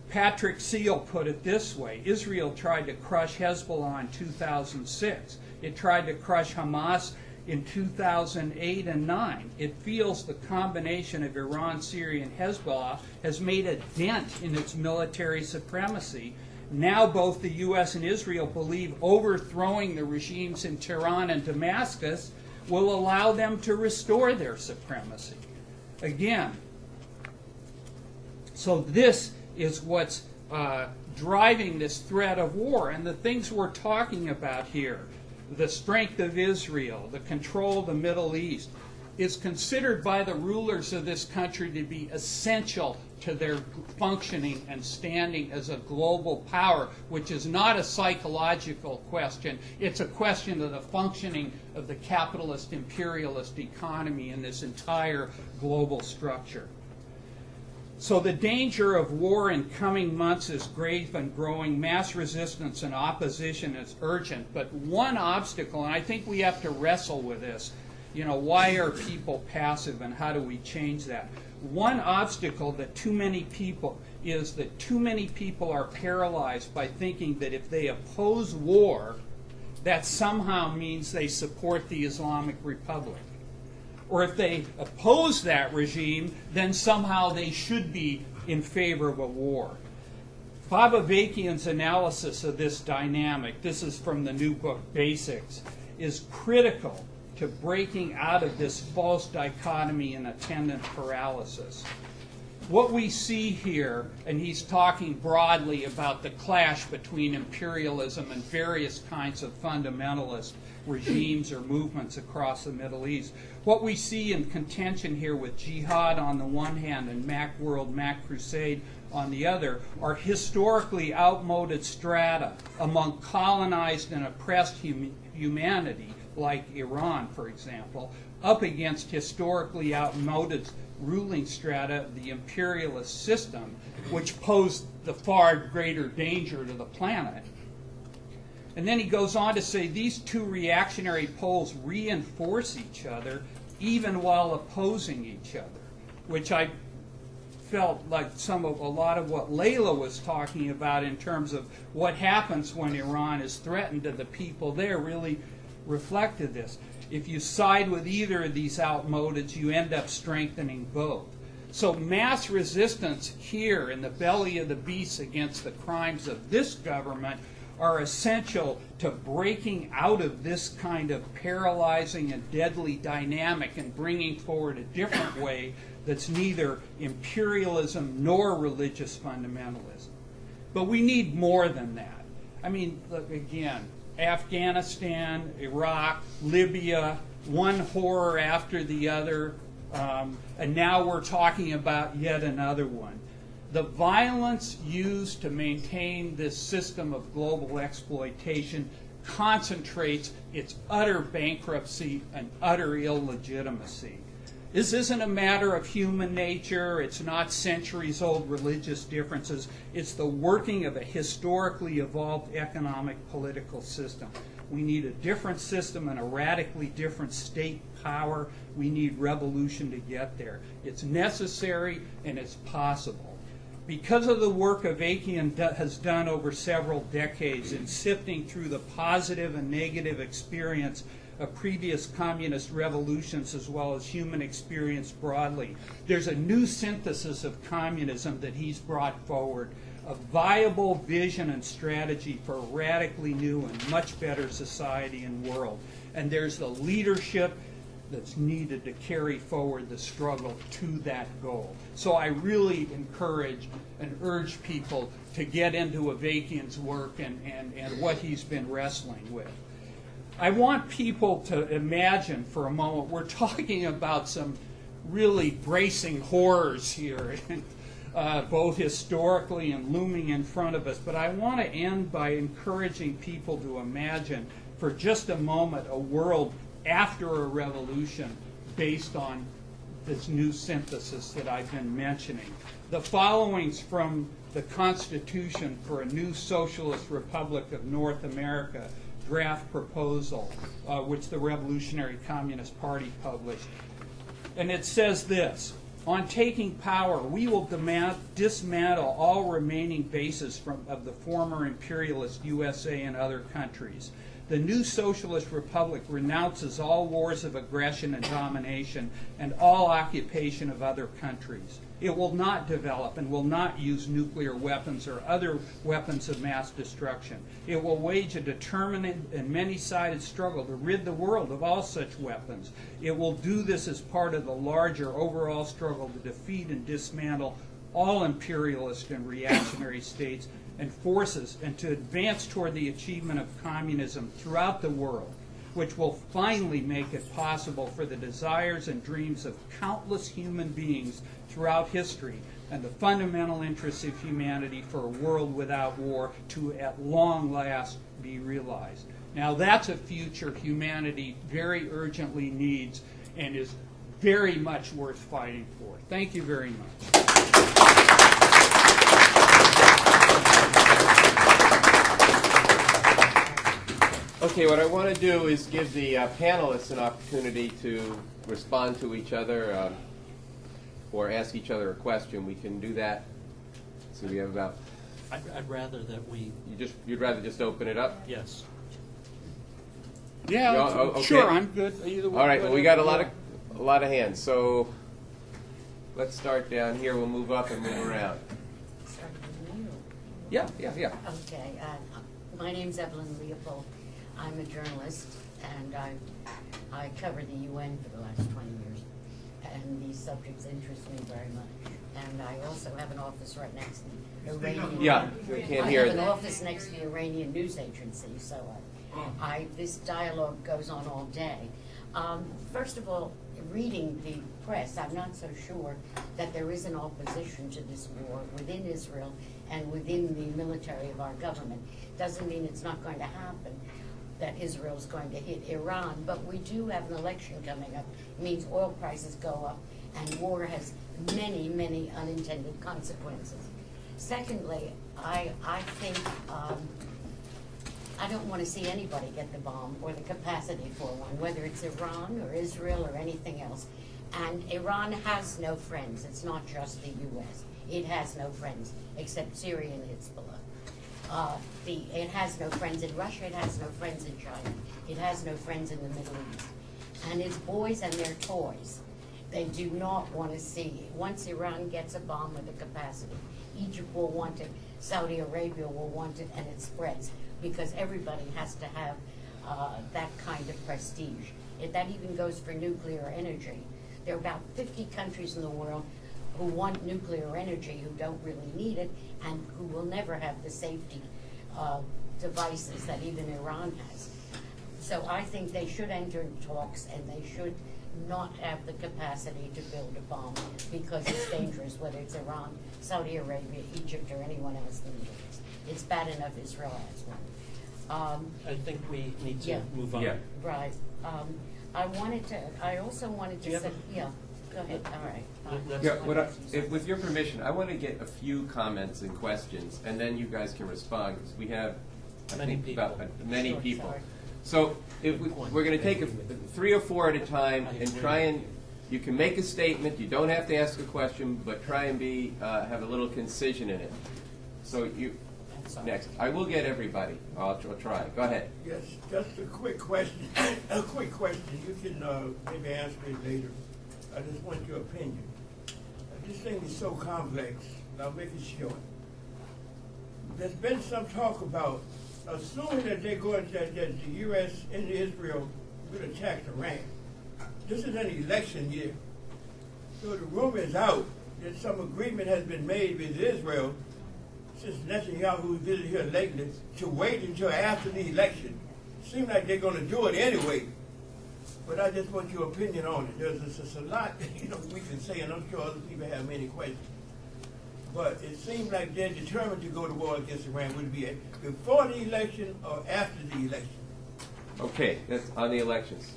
Patrick Seal put it this way: Israel tried to crush Hezbollah in 2006. It tried to crush Hamas in 2008 and 9. It feels the combination of Iran, Syria, and Hezbollah has made a dent in its military supremacy. Now both the U.S. and Israel believe overthrowing the regimes in Tehran and Damascus will allow them to restore their supremacy. Again, so this is what's driving this threat of war. And the things we're talking about here, the strength of Israel, the control of the Middle East, is considered by the rulers of this country to be essential to their functioning and standing as a global power, which is not a psychological question. It's a question of the functioning of the capitalist imperialist economy in this entire global structure. So the danger of war in coming months is grave and growing. Mass resistance and opposition is urgent. But one obstacle, and I think we have to wrestle with this, why are people passive and how do we change that? One obstacle that too many people are paralyzed by thinking that if they oppose war, that somehow means they support the Islamic Republic. Or if they oppose that regime, then somehow they should be in favor of a war. Bob Avakian's analysis of this dynamic, this is from the new book Basics, is critical to breaking out of this false dichotomy and attendant paralysis. What we see here, and he's talking broadly about the clash between imperialism and various kinds of fundamentalist regimes or movements across the Middle East. What we see in contention here with jihad on the one hand and Macworld, Mac Crusade on the other are historically outmoded strata among colonized and oppressed humanity, like Iran, for example, up against historically outmoded ruling strata of the imperialist system, which posed the far greater danger to the planet. And then he goes on to say these two reactionary poles reinforce each other even while opposing each other, which I felt like a lot of what Leila was talking about in terms of what happens when Iran is threatened to the people there really reflected this. If you side with either of these outmodeds, you end up strengthening both. So mass resistance here in the belly of the beast against the crimes of this government are essential to breaking out of this kind of paralyzing and deadly dynamic and bringing forward a different way that's neither imperialism nor religious fundamentalism. But we need more than that. I mean, look, again, Afghanistan, Iraq, Libya, one horror after the other, and now we're talking about yet another one. The violence used to maintain this system of global exploitation concentrates its utter bankruptcy and utter illegitimacy. This isn't a matter of human nature. It's not centuries-old religious differences. It's the working of a historically evolved economic political system. We need a different system and a radically different state power. We need revolution to get there. It's necessary and it's possible. Because of the work Avakian has done over several decades in sifting through the positive and negative experience of previous communist revolutions as well as human experience broadly, there's a new synthesis of communism that he's brought forward, a viable vision and strategy for a radically new and much better society and world. And there's the leadership that's needed to carry forward the struggle to that goal. So I really encourage and urge people to get into Avakian's work and what he's been wrestling with. I want people to imagine for a moment, we're talking about some really bracing horrors here, both historically and looming in front of us, but I want to end by encouraging people to imagine for just a moment a world after a revolution based on this new synthesis that I've been mentioning. The following's from the Constitution for a New Socialist Republic of North America draft proposal, which the Revolutionary Communist Party published. And it says this: on taking power, we will dismantle all remaining bases of the former imperialist USA and other countries. The new socialist republic renounces all wars of aggression and domination and all occupation of other countries. It will not develop and will not use nuclear weapons or other weapons of mass destruction. It will wage a determined and many-sided struggle to rid the world of all such weapons. It will do this as part of the larger overall struggle to defeat and dismantle all imperialist and reactionary states and forces and to advance toward the achievement of communism throughout the world, which will finally make it possible for the desires and dreams of countless human beings throughout history and the fundamental interests of humanity for a world without war to at long last be realized. Now that's a future humanity very urgently needs and is very much worth fighting for. Thank you very much. Okay, what I want to do is give the panelists an opportunity to respond to each other or ask each other a question. We can do that. So we have about. I'd rather that we. You'd rather just open it up? Yes. Yeah, okay. Sure, I'm good. Either way, All right. Well, we whatever. got a lot of hands. So let's start down here. We'll move up and move around. Yeah. Okay, my name's Evelyn Leopold. I'm a journalist, and I cover the UN for the last 20 years, and these subjects interest me very much. And I also have an office right next to the Iranian. Yeah, we can't hear I have it. an office next to the Iranian news agency, so this dialogue goes on all day. First of all, reading the press, I'm not so sure that there is an opposition to this war within Israel and within the military of our government. Doesn't mean it's not going to happen, that Israel's going to hit Iran, but we do have an election coming up. It means oil prices go up, and war has many, many unintended consequences. Secondly, I think I don't want to see anybody get the bomb or the capacity for one, whether it's Iran or Israel or anything else. And Iran has no friends. It's not just the U.S. It has no friends except Syria and Hezbollah. It has no friends in Russia. It has no friends in China. It has no friends in the Middle East. And it's boys and their toys. They do not want to see. Once Iran gets a bomb with a capacity, Egypt will want it, Saudi Arabia will want it, and it spreads because everybody has to have that kind of prestige. That even goes for nuclear energy. There are about 50 countries in the world who want nuclear energy, who don't really need it, and who will never have the safety devices that even Iran has. So I think they should enter into talks, and they should not have the capacity to build a bomb because it's dangerous, whether it's Iran, Saudi Arabia, Egypt, or anyone else in the Middle East. It's bad enough Israel has one. I think we need to Yeah. move on. Yeah. Right. I also wanted Do you to have say, yeah, go ahead, all right. That's Yeah, with your permission, I want to get a few comments and questions, and then you guys can respond, because we have, I Many think, people. about many Sure, people. sorry. So if we're going to take 3 or 4 at a time and try and, you can make a statement, you don't have to ask a question, but try and have a little concision in it. So next. I will get everybody. I'll try. Go ahead. Yes, just a quick question. A quick question. You can maybe answer it later. I just want your opinion. This thing is so complex. I'll make it short. There's been some talk about assuming that they're going that the U.S. and Israel will attack Iran. This is an election year. So the rumor is out that some agreement has been made with Israel since Netanyahu visited here lately to wait until after the election. Seems like they're going to do it anyway. But I just want your opinion on it. There's a lot we can say, and I'm sure other people have many questions. But it seems like they're determined to go to war against Iran. Would it be before the election or after the election? Okay, that's on the elections.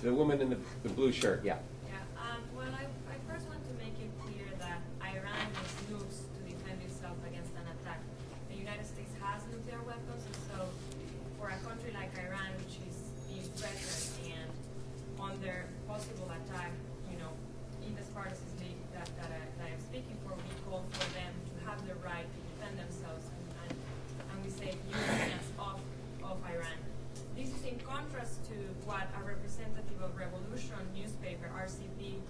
The woman in the blue shirt, yeah. Well, I first want to make it clear that Iran is used to defend itself against an attack. The United States has nuclear weapons, and so for a country like Iran, which is being threatened and under possible attack, in the Spartacus League that I am speaking for, we call for them to have the right to defend themselves, and we say unions of Iran. This is in contrast to what a representative of Revolution newspaper, RCP,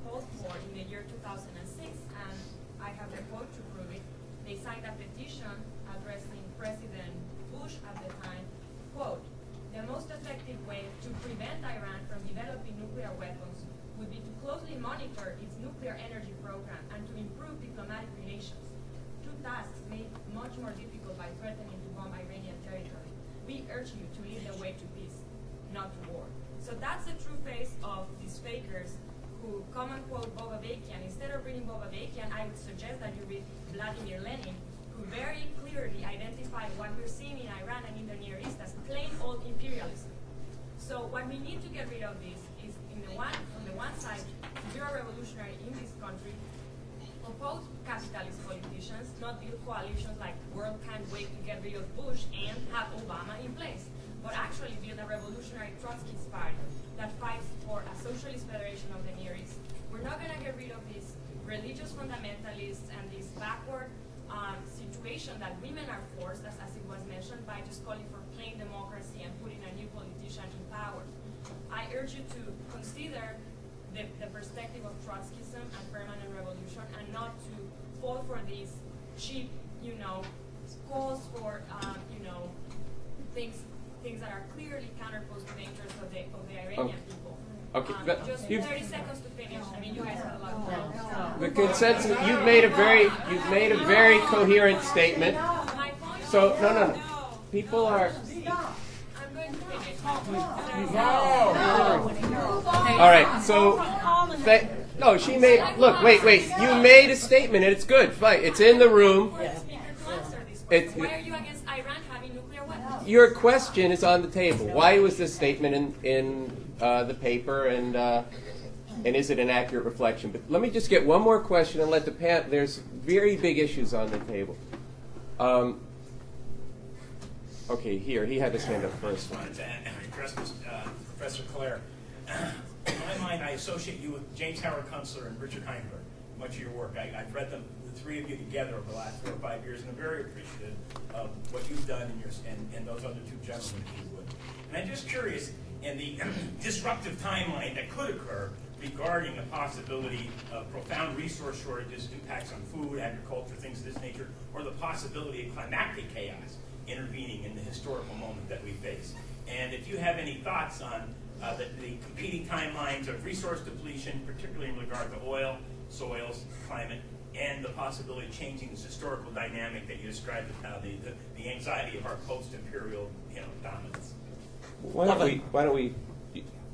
called for in the year 2006, and I have the quote to prove it. They signed a petition addressing President Bush at the time, quote, "The most effective way to prevent Iran from developing nuclear weapons would be to closely monitor its nuclear energy program and to improve diplomatic relations. Two tasks made much more difficult by threatening to bomb Iranian territory. We urge you to lead the way to peace." not to war. So that's the true face of these fakers who come and quote Boba Bakian. Instead of reading Boba Bakian, I would suggest that you read Vladimir Lenin, who very clearly identified what we're seeing in Iran and in the Near East as plain old imperialism. So what we need to get rid of this is, on the one side, you're a revolutionary in this country, oppose capitalist politicians, not build coalitions like the world can't wait to get rid of Bush and have Obama in place, but actually build a revolutionary Trotskyist party that fights for a socialist federation of the Near East. We're not going to get rid of these religious fundamentalists and this backward situation that women are forced, as it was mentioned, by just calling for plain democracy and putting a new politician in power. I urge you to consider the perspective of Trotskyism and permanent revolution, and not to fall for these cheap, calls for, things that are clearly counterposed to the interests of the Iranian people. Okay, but just 30 seconds to finish. I mean, you guys have a lot. The consensus. You've made a very coherent statement. My point So is, no. People are. I'm going to finish. All right. So. No, she made. Look, wait. You made a statement, and it's good. Fine. It's in the room. Why are you against Iran having nuclear weapons? Your question is on the table. Why was this statement in the paper, and is it an accurate reflection? But let me just get one more question and let the panel. There's very big issues on the table. Okay, here he had his hand up first. I wanted to address Professor Klare. In my mind, I associate you with James Howard Kunstler and Richard Heinberg. Much of your work, I've read them, the three of you together over the last 4 or 5 years, and I'm very appreciative of what you've done and those other two gentlemen, if you would. And I'm just curious, in the disruptive timeline that could occur regarding the possibility of profound resource shortages, impacts on food, agriculture, things of this nature, or the possibility of climactic chaos intervening in the historical moment that we face. And if you have any thoughts on the competing timelines of resource depletion, particularly in regard to oil, soils, climate, and the possibility of changing this historical dynamic that you described as how the anxiety of our post-imperial dominance. Why don't we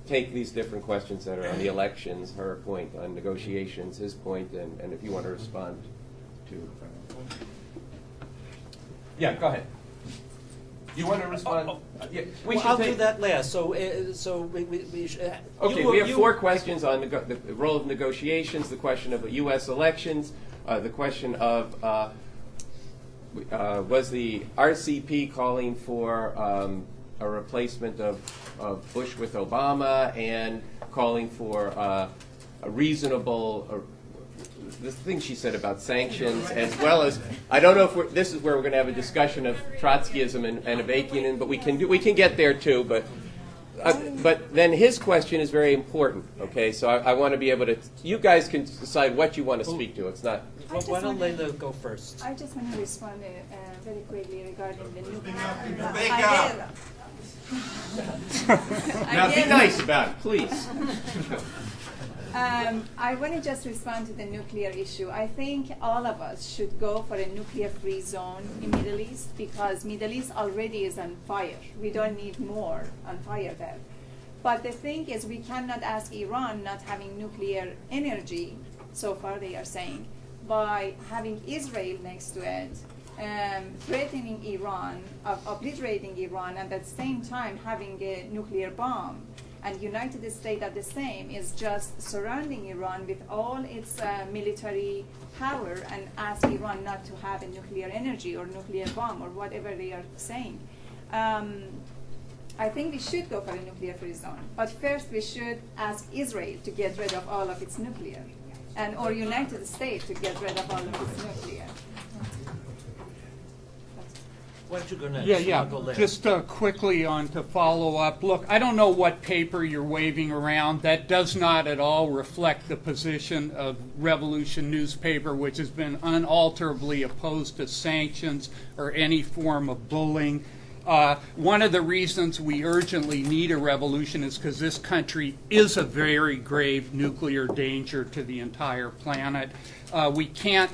take these different questions that are on the elections, her point on negotiations, his point, and if you want to respond to. Yeah, go ahead. You want to respond? Yeah, I'll do that last. So we should. Okay, we have 4 questions on the role of negotiations, the question of U.S. elections, the question of was the RCP calling for a replacement of Bush with Obama, and calling for a reasonable. The thing she said about sanctions, as well as I don't know if this is where we're going to have a discussion of Trotskyism and Avakian, but we can get there too. But then his question is very important. Okay, so I want to be able to. You guys can decide what you want to speak to. It's not. Why don't Leila go first? I just want to respond very quickly regarding the nuclear. Now be nice about it, please. I want to just respond to the nuclear issue. I think all of us should go for a nuclear-free zone in Middle East, because Middle East already is on fire. We don't need more on fire there. But the thing is, we cannot ask Iran not having nuclear energy, so far they are saying, by having Israel next to it, threatening Iran, obliterating Iran, and at the same time having a nuclear bomb. And United States at the same is just surrounding Iran with all its military power and ask Iran not to have a nuclear energy or nuclear bomb or whatever they are saying. I think we should go for a nuclear-free zone. But first we should ask Israel to get rid of all of its nuclear, or United States to get rid of all of its nuclear. Why don't you go next? Yeah. I'll go last. Just quickly on to follow up. Look, I don't know what paper you're waving around. That does not at all reflect the position of Revolution newspaper, which has been unalterably opposed to sanctions or any form of bullying. One of the reasons we urgently need a revolution is because this country is a very grave nuclear danger to the entire planet. We can't.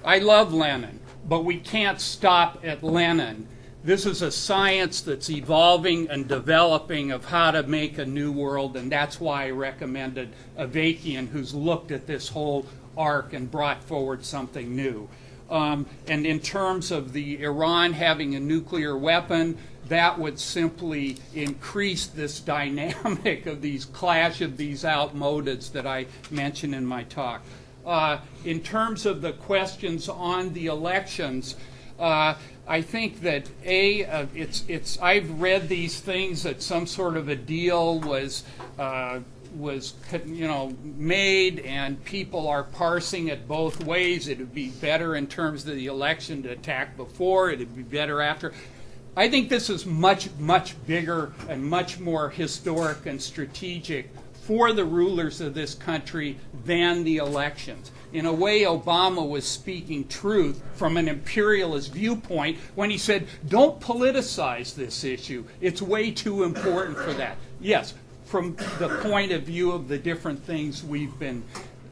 I love Lenin. But we can't stop at Lenin. this is a science that's evolving and developing of how to make a new world, and that's why I recommended Avakian, who's looked at this whole arc and brought forward something new. And in terms of the Iran having a nuclear weapon, that would simply increase this dynamic of these clash of these outmodeds that I mentioned in my talk. In terms of the questions on the elections, I think that I've read these things that some sort of a deal was made, and people are parsing it both ways. It would be better in terms of the election to attack before. It would be better after. I think this is much, much bigger and much more historic and strategic for the rulers of this country than the elections. In a way, Obama was speaking truth from an imperialist viewpoint when he said, don't politicize this issue. It's way too important for that. Yes, from the point of view of the different things we've been,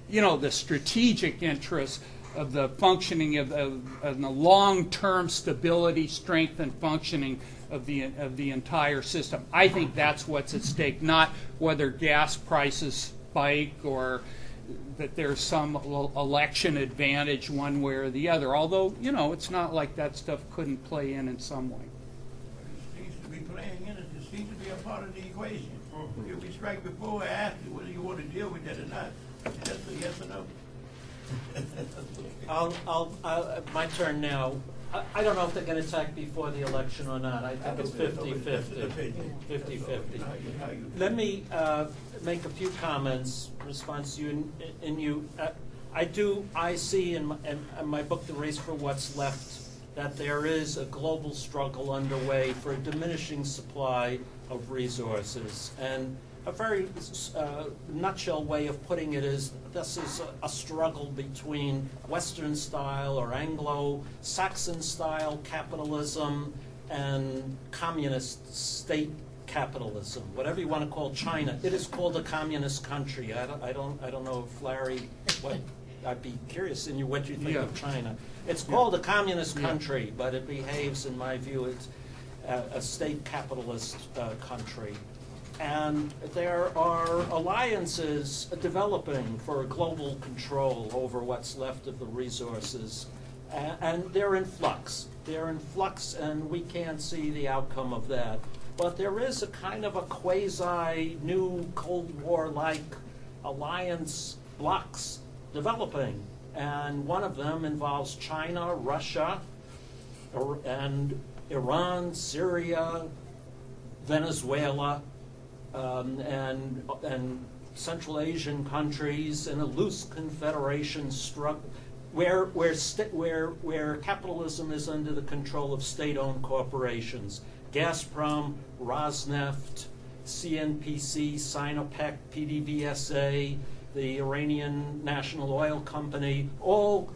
the strategic interests of the functioning of the long-term stability, strength, and functioning of the entire system. I think that's what's at stake, not whether gas prices spike or that there's some election advantage one way or the other. Although, it's not like that stuff couldn't play in some way. It seems to be playing in it. It seems to be a part of the equation. If we strike before or after, whether you want to deal with that or not, that's a yes or no. My turn now. I don't know if they're going to attack before the election or not. I think it's 50-50. 50-50. Let me make a few comments in response to you. I see in my book, The Race for What's Left, that there is a global struggle underway for a diminishing supply of resources. And a very nutshell way of putting it is this is a struggle between Western style or Anglo-Saxon style capitalism and communist state capitalism, whatever you want to call China. It is called a communist country. I don't know if Larry, I'd be curious in what you think of China. It's called a communist country, but it behaves, in my view, as a state capitalist country. And there are alliances developing for global control over what's left of the resources. And they're in flux. They're in flux, and we can't see the outcome of that. But there is a kind of a quasi-new Cold War-like alliance blocks developing. And one of them involves China, Russia, and Iran, Syria, Venezuela, and Central Asian countries in a loose confederation struggle where capitalism is under the control of state-owned corporations. Gazprom, Rosneft, CNPC, Sinopec, PDVSA, the Iranian National Oil Company, all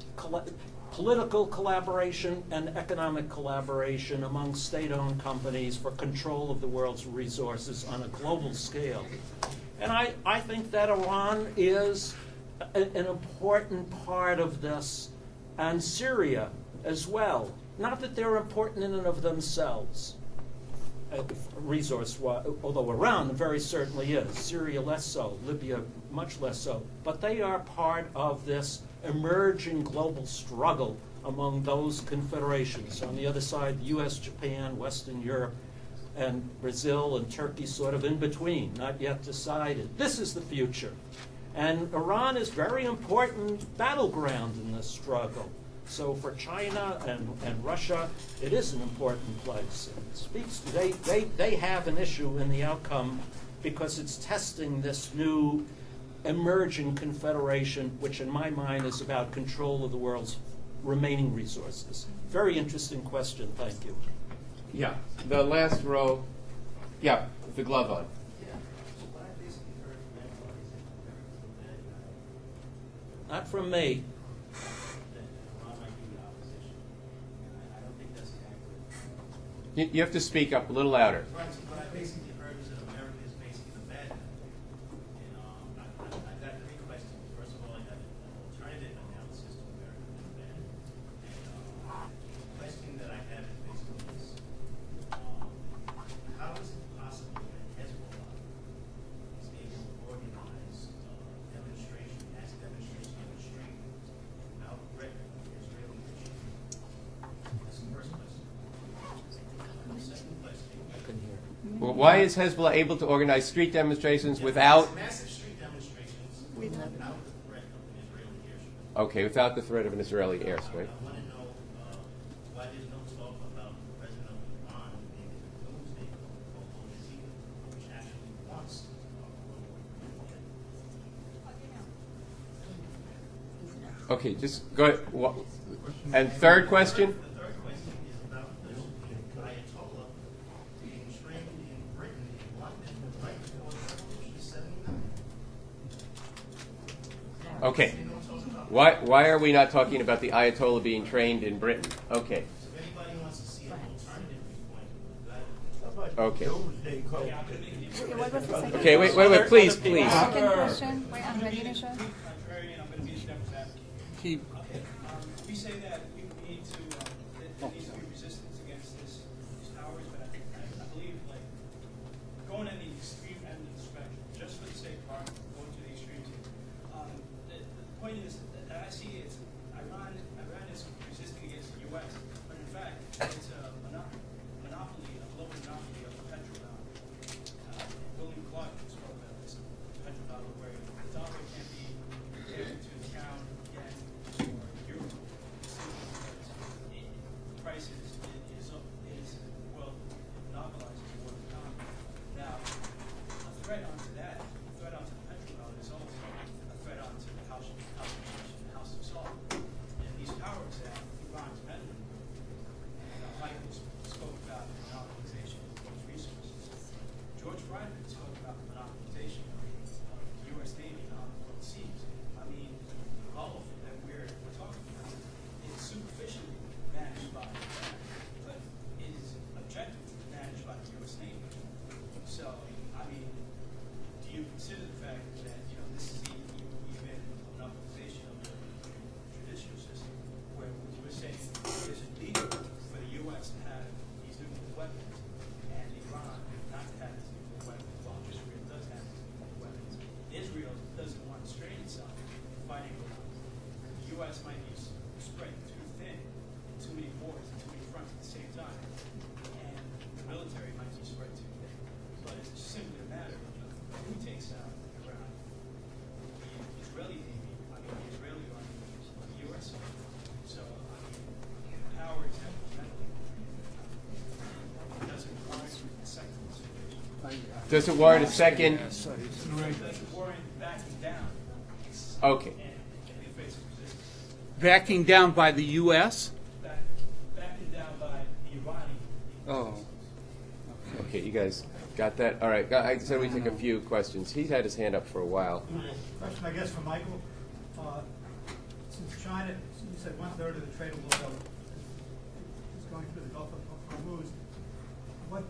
political collaboration and economic collaboration among state-owned companies for control of the world's resources on a global scale. And I think that Iran is an important part of this, and Syria as well. Not that they're important in and of themselves, resource-wise, although Iran very certainly is. Syria less so, Libya much less so. But they are part of this emerging global struggle among those confederations. On the other side, the U.S., Japan, Western Europe, and Brazil and Turkey sort of in between, not yet decided. This is the future. And Iran is very important battleground in this struggle. So for China and Russia, it is an important place. It speaks to, they have an issue in the outcome because it's testing this new emerging confederation, which in my mind is about control of the world's remaining resources. Very interesting question. Thank you. Yeah, the last row. Yeah, with the glove on. Not from me. You have to speak up a little louder. Right, so what I basically heard is that America is basically the bad guy. And I've got three questions. First of all, I got an alternative analysis to America being bad. And the question that I have is basically this. Why is Hezbollah able to organize street demonstrations without? Massive street demonstrations without the threat of an Israeli airstrike. Okay, without the threat of an Israeli airstrike. I want to know why there's no talk about the president of Iran being in the doomsday which actually wants Okay, just go ahead. And third question? The third question is about the Ayatollah being trained in Britain, in London, right before the Revolution of '79. Okay. Why are we not talking about the Ayatollah being trained in Britain? Okay. So if anybody wants to see an alternative viewpoint, Okay. Doomsday code. Okay, what was the second Okay, wait, please. Second question? Wait, I'm ready to show. Contrarian, I'm going to be a devil's advocate. Keep. Okay, we say that we need to, there needs to be resistance against these powers, but I believe, like, going at the extreme end of the spectrum, just for the sake of argument, going to the extremes here. The point is that I see is Iran is resisting against the U.S., but in fact, it's a monopoly, a global monopoly of the petrodollar. William Clark spoke about this petrodollar, where the dollar can't be compared to the pound, yen, or euro. The price is well monopolized in the world economy. Now, a threat onto that, a threat onto the petrodollar is also a threat onto the house of salt. And these powers that Iran's meddling with, Hakim spoke about the monopolization of those resources. George Friedman spoke about the monopolization of the U.S. Navy on the world seas. I mean, the Gulf that we're talking about is superficially managed by Iran, but it is objectively managed by the U.S. Navy. So, I mean, do you consider the fact that, this is even a monopolization of the judicial system, where we're saying it is illegal for the U.S. to have these nuclear weapons, and Iran not to have these nuclear weapons, while Israel does have these nuclear weapons. Israel doesn't want to strain itself in fighting Iran. The U.S. might be spread too thin, too many wars, and too many fronts at the same time, and the military might be spread too thin. But it's simply a matter of who takes out Iran. The Israeli Navy, the Israeli Army, or the U.S. Army. So, the powers that meddling doesn't warrant a second situation. Does it warrant a second? Doesn't warrant backing down. Okay. And the face of resistance. Backing down by the U.S.? Backing down by the Iranian. Oh. Okay, you guys got that? All right. I said we take a few questions. He's had his hand up for a while. Question, I guess, for Michael. Since China, you said 1/3 of the tradable oil is going through the Gulf of Hormuz, what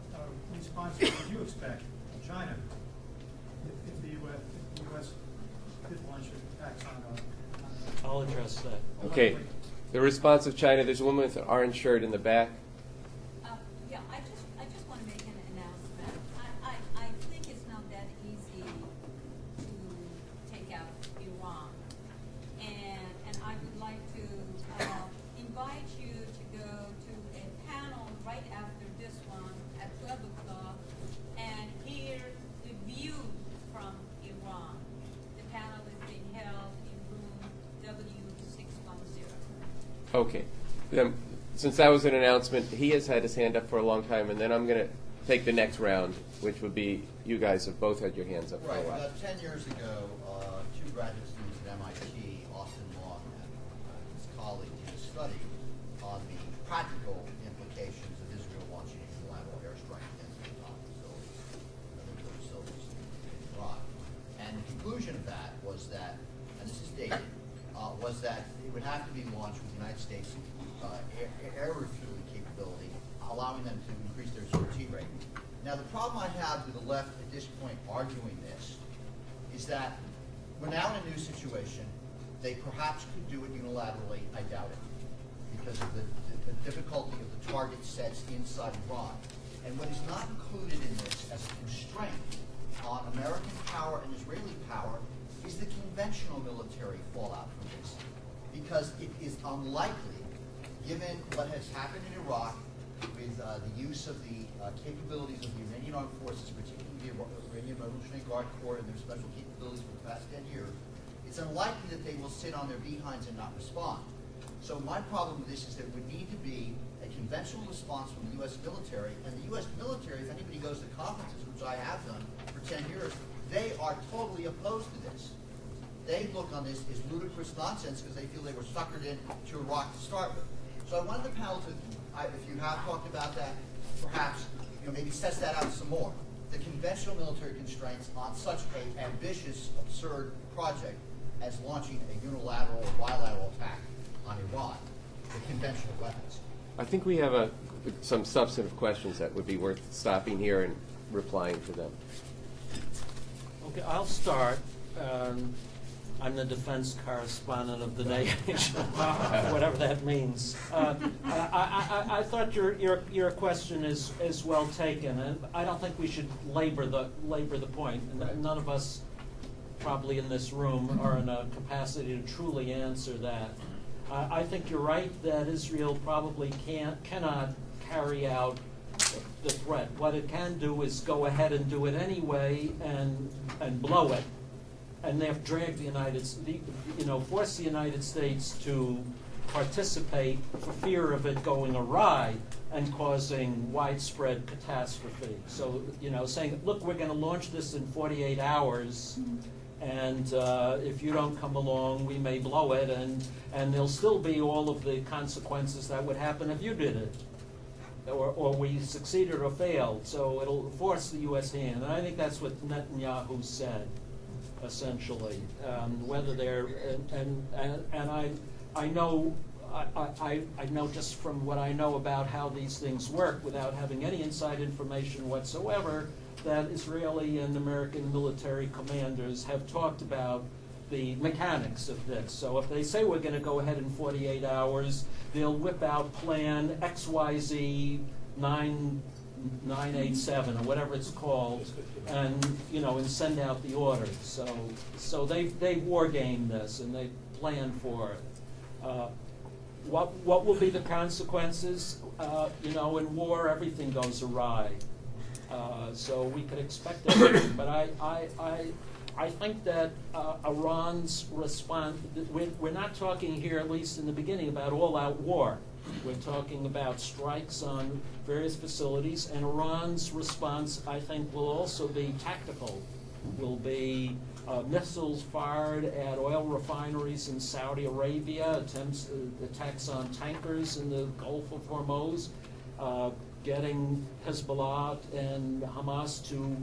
response would you expect from China if the U.S. did launch attacks on I'll address that. Okay. The response of China, there's a woman with an orange shirt in the back. Yeah, I just want to make an announcement. I think it's not that easy to take out Iran, and I would like to invite you to go to a panel right after this one at 12 o'clock and hear the view from Iran. The panel is being held in room W610. Okay. Then, since that was an announcement, he has had his hand up for a long time, and then I'm going to take the next round, which would be you guys have both had your hands up for a Right. while. 10 years ago, two graduate students at MIT, Austin Long and his colleague, did a study on the practical implications of Israel launching a unilateral airstrike against the atomic facilities, nuclear facilities in Iran. And the conclusion of that was that, and this is dated, was that it would have to be launched with the United States air refueling capability, allowing them to increase their sortie rate. Now, the problem I have with the left at this point arguing this is that we're now in a new situation. They perhaps could do it unilaterally. I doubt it, because of the difficulty of the target sets inside Iran. And what is not included in this as a constraint on American power and Israeli power is the conventional military fallout from this, because it is unlikely, given what has happened in Iraq with the use of the capabilities of the Iranian armed forces, particularly the Iranian Revolutionary Guard Corps and their special capabilities for the past 10 years, it's unlikely that they will sit on their behinds and not respond. So my problem with this is there would need to be a conventional response from the U.S. military, and the U.S. military, if anybody goes to conferences, which I have done for 10 years, they are totally opposed to this. They look on this as ludicrous nonsense because they feel they were suckered into Iraq to start with. So I wanted the panel to, if you have talked about that, perhaps maybe test that out some more. The conventional military constraints on such an ambitious, absurd project as launching a unilateral or bilateral attack on Iran with conventional weapons. I think we have some substantive questions that would be worth stopping here and replying to them. Okay, I'll start. I'm the defense correspondent of the nation, whatever that means. I thought your question is well taken, and I don't think we should labor the point. None of us, probably in this room, are in a capacity to truly answer that. I think you're right that Israel probably cannot carry out the threat. What it can do is go ahead and do it anyway and blow it. And they've dragged forced the United States to participate for fear of it going awry and causing widespread catastrophe. So, saying, look, we're going to launch this in 48 hours, and if you don't come along, we may blow it, and there'll still be all of the consequences that would happen if you did it, or we succeeded or failed. So it'll force the U.S. hand, and I think that's what Netanyahu said. Essentially, whether they're I know just from what I know about how these things work, without having any inside information whatsoever, that Israeli and American military commanders have talked about the mechanics of this. So if they say we're going to go ahead in 48 hours, they'll whip out plan XYZ 987 or whatever it's called, and send out the orders. So they war game this and they plan for it. What will be the consequences? In war everything goes awry. So we could expect everything. But I think that Iran's response. We're not talking here, at least in the beginning, about all-out war. We're talking about strikes on various facilities, and Iran's response, I think, will also be tactical. Will be missiles fired at oil refineries in Saudi Arabia, attacks on tankers in the Gulf of Hormuz, getting Hezbollah and Hamas to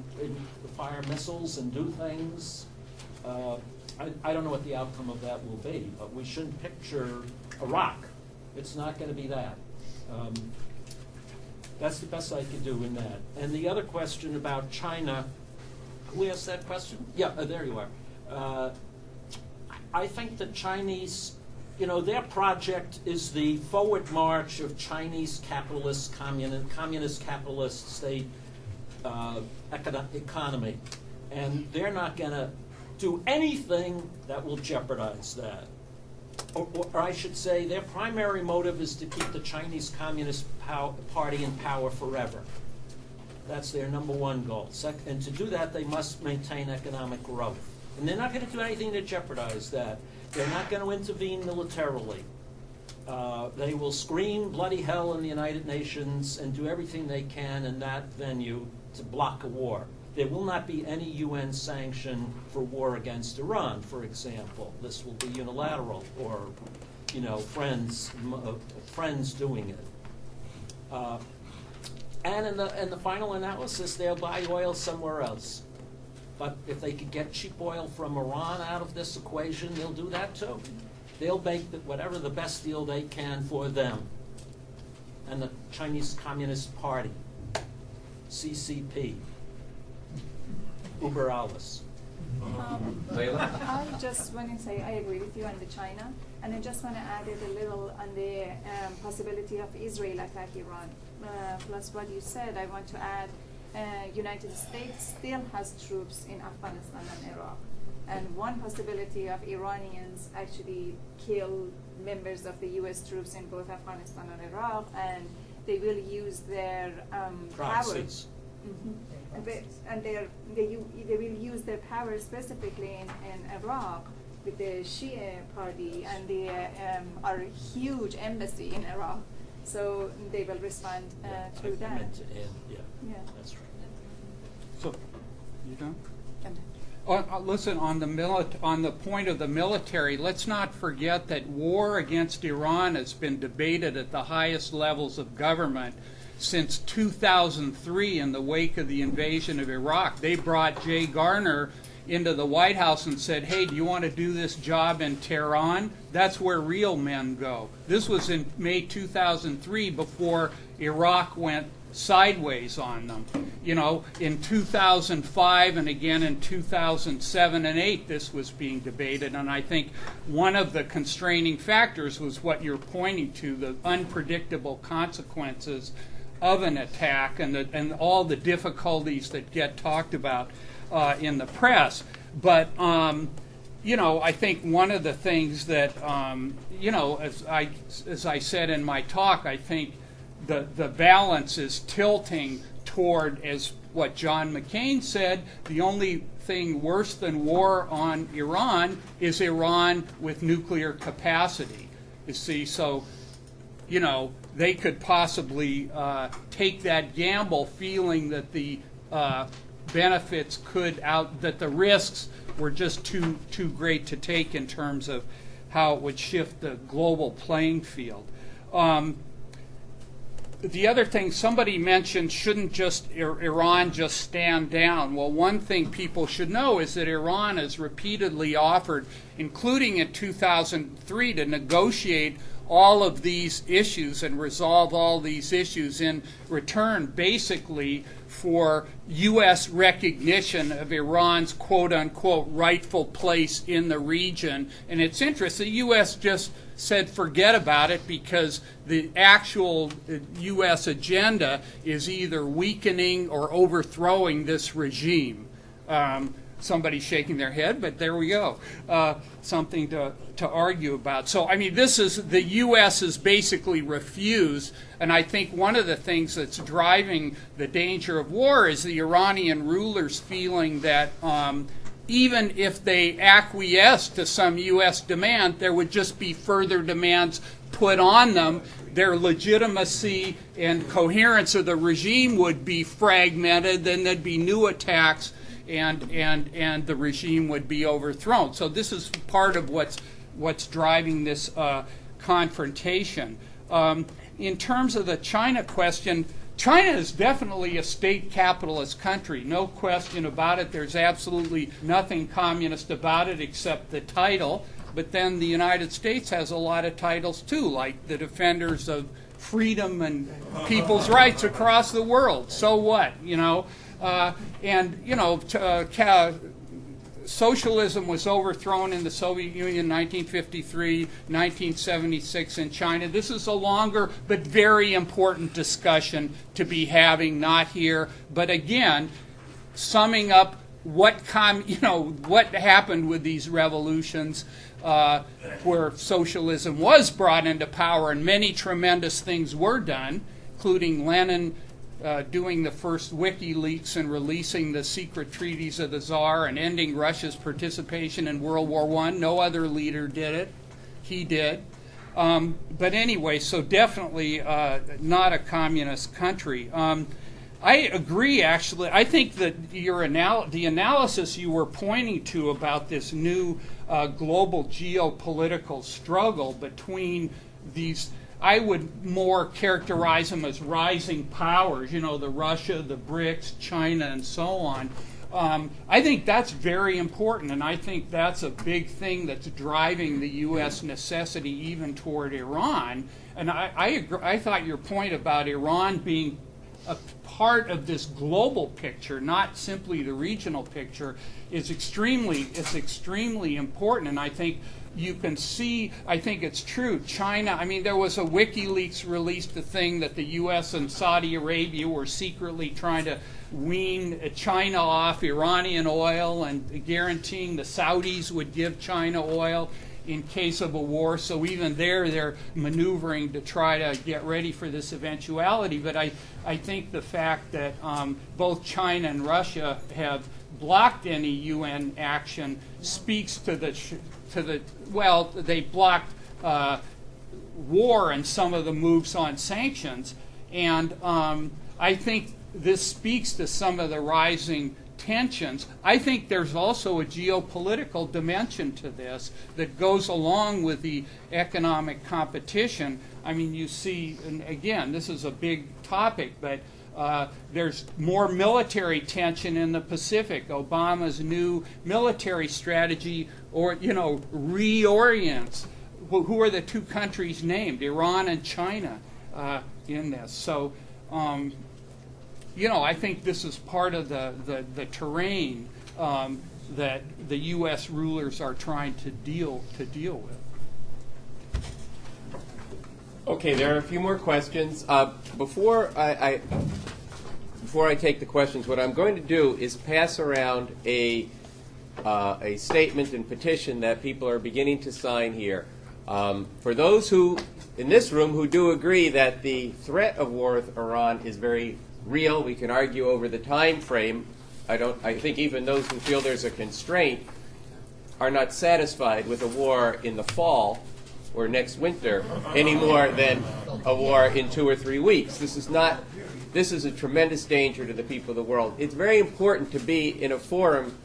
fire missiles and do things. I don't know what the outcome of that will be, but we shouldn't picture Iraq. It's not going to be that. That's the best I could do in that. And the other question about China, who asked that question? Yeah, there you are. I think the Chinese, their project is the forward march of Chinese capitalist, communist capitalist state economy. And they're not going to do anything that will jeopardize that. Or I should say, their primary motive is to keep the Chinese Communist Party in power forever. That's their number one goal. And to do that, they must maintain economic growth. And they're not going to do anything to jeopardize that. They're not going to intervene militarily. They will scream bloody hell in the United Nations and do everything they can in that venue to block a war. There will not be any UN sanction for war against Iran, for example. This will be unilateral, or friends doing it. And in the final analysis, they'll buy oil somewhere else. But if they could get cheap oil from Iran out of this equation, they'll do that too. They'll make whatever the best deal they can for them and the Chinese Communist Party, CCP. Uber alles. Leila? I just want to say I agree with you on the China, and I just want to add it a little on the possibility of Israel attack Iran. Plus what you said, I want to add United States still has troops in Afghanistan and Iraq. And one possibility of Iranians actually kill members of the U.S. troops in both Afghanistan and Iraq, and they will use their power. Proxies. They will use their power specifically in Iraq with the Shia party, and they are a huge embassy in Iraq. So they will respond through that. Yeah, that's right. So, you done? Listen, on the point of the military, let's not forget that war against Iran has been debated at the highest levels of government since 2003 in the wake of the invasion of Iraq. They brought Jay Garner into the White House and said, hey, do you want to do this job in Tehran? That's where real men go. This was in May 2003 before Iraq went sideways on them. You know, in 2005 and again in 2007 and 8, this was being debated, and I think one of the constraining factors was what you're pointing to, the unpredictable consequences of an attack and all the difficulties that get talked about in the press. But you know, I think one of the things that you know, as I said in my talk, I think the balance is tilting toward, as what John McCain said, the only thing worse than war on Iran is Iran with nuclear capacity. You see, so, you know, they could possibly take that gamble, feeling that the benefits that the risks were just too great to take in terms of how it would shift the global playing field. The other thing somebody mentioned, shouldn't just Iran just stand down? Well, one thing people should know is that Iran has repeatedly offered, including in 2003, to negotiate all of these issues and resolve all these issues in return, basically, for U.S. recognition of Iran's quote-unquote rightful place in the region and its interests. The U.S. just said forget about it because the actual U.S. agenda is either weakening or overthrowing this regime. Somebody's shaking their head, but there we go. Something to argue about. So, I mean, the U.S. has basically refused, and I think one of the things that's driving the danger of war is the Iranian rulers feeling that even if they acquiesce to some U.S. demand, there would just be further demands put on them. Their legitimacy and coherence of the regime would be fragmented, then there'd be new attacks, and the regime would be overthrown. So this is part of what's driving this confrontation. In terms of the China question, China is definitely a state capitalist country, no question about it. There's absolutely nothing communist about it except the title. But then the United States has a lot of titles too, like the defenders of freedom and people's rights across the world. So what, you know? And, you know, socialism was overthrown in the Soviet Union in 1953, 1976 in China. This is a longer but very important discussion to be having, not here. But again, summing up what happened with these revolutions where socialism was brought into power and many tremendous things were done, including Lenin doing the first WikiLeaks and releasing the secret treaties of the Tsar and ending Russia's participation in World War I. No other leader did it. He did. But anyway, so definitely not a communist country. I agree, actually. I think that the analysis you were pointing to about this new global geopolitical struggle between these, I would more characterize them as rising powers, you know, the Russia, the BRICS, China, and so on. I think that's very important, and I think that's a big thing that's driving the U.S. necessity even toward Iran. And I agree. I thought your point about Iran being a part of this global picture, not simply the regional picture, is extremely important. And I think you can see, I think it's true, China, I mean, there was a WikiLeaks released a thing that the U.S. and Saudi Arabia were secretly trying to wean China off Iranian oil and guaranteeing the Saudis would give China oil. in case of a war. So even there, they're maneuvering to try to get ready for this eventuality. But I think the fact that both China and Russia have blocked any UN action speaks to the well, they blocked war and some of the moves on sanctions. And I think this speaks to some of the rising tensions. I think there's also a geopolitical dimension to this that goes along with the economic competition. I mean, you see, and again, this is a big topic, but there's more military tension in the Pacific. Obama's new military strategy, or reorients. Who are the two countries named? Iran and China in this. So, I think this is part of the terrain that the U.S. rulers are trying to deal with. Okay, there are a few more questions. Before I take the questions, what I'm going to do is pass around a statement and petition that people are beginning to sign here. For those who, in this room, who do agree that the threat of war with Iran is very real, we can argue over the time frame. I think even those who feel there's a constraint are not satisfied with a war in the fall or next winter any more than a war in 2 or 3 weeks. This is a tremendous danger to the people of the world. It's very important to be in a forum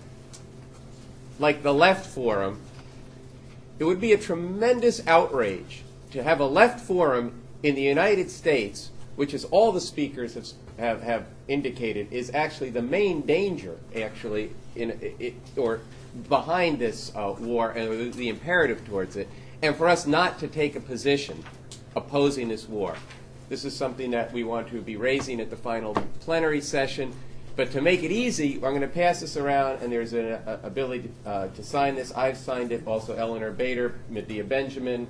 like the Left Forum. It would be a tremendous outrage to have a Left Forum in the United States, which, as all the speakers have indicated, is actually the main danger, actually, or behind this war and the imperative towards it, and for us not to take a position opposing this war. This is something that we want to be raising at the final plenary session. But to make it easy, I'm going to pass this around, and there's an ability to sign this. I've signed it. Also, Eleanor Bader, Medea Benjamin,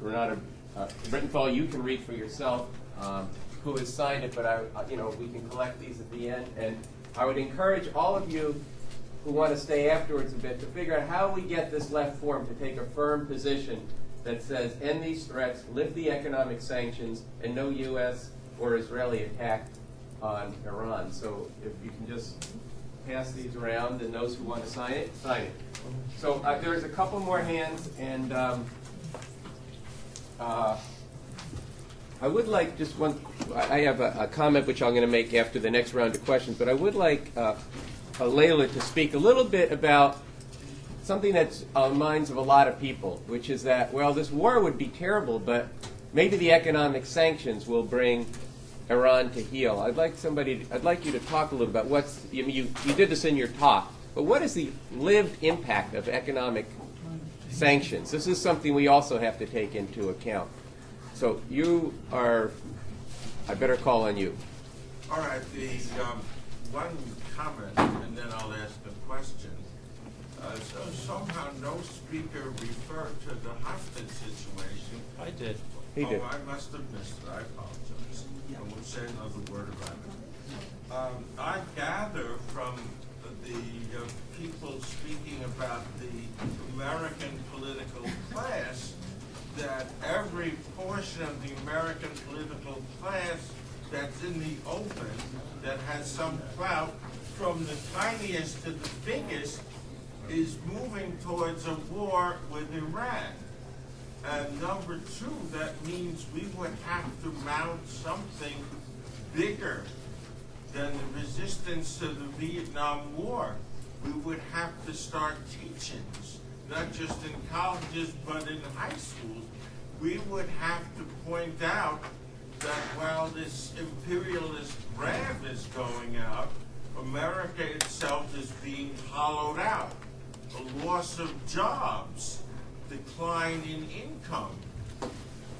Renata Rittenfall. You can read for yourself who has signed it. But we can collect these at the end. And I would encourage all of you who want to stay afterwards a bit to figure out how we get this Left Forum to take a firm position that says end these threats, lift the economic sanctions, and no U.S. or Israeli attack on Iran. So if you can just pass these around, and those who want to sign it, sign it. So there's a couple more hands, and I would like just one. I have a comment which I'm going to make after the next round of questions, but I would like Leila to speak a little bit about something that's on the minds of a lot of people, which is that, well, this war would be terrible, but maybe the economic sanctions will bring Iran to heel. I'd like you to talk a little about you did this in your talk, but what is the lived impact of economic sanctions? This is something we also have to take into account. So I better call on you. All right, the one comment, and then I'll ask a question. So somehow no speaker referred to the hostage situation. I did. He did. I must have missed it. I apologize. I won't say another word about it. I gather from the people speaking about the American political class that every portion of the American political class that's in the open, that has some clout, from the tiniest to the biggest, is moving towards a war with Iran. And number two, that means we would have to mount something bigger than the resistance to the Vietnam War. We would have to start teachings, not just in colleges, but in high schools. We would have to point out that while this imperialist grab is going out, America itself is being hollowed out. A loss of jobs, decline in income,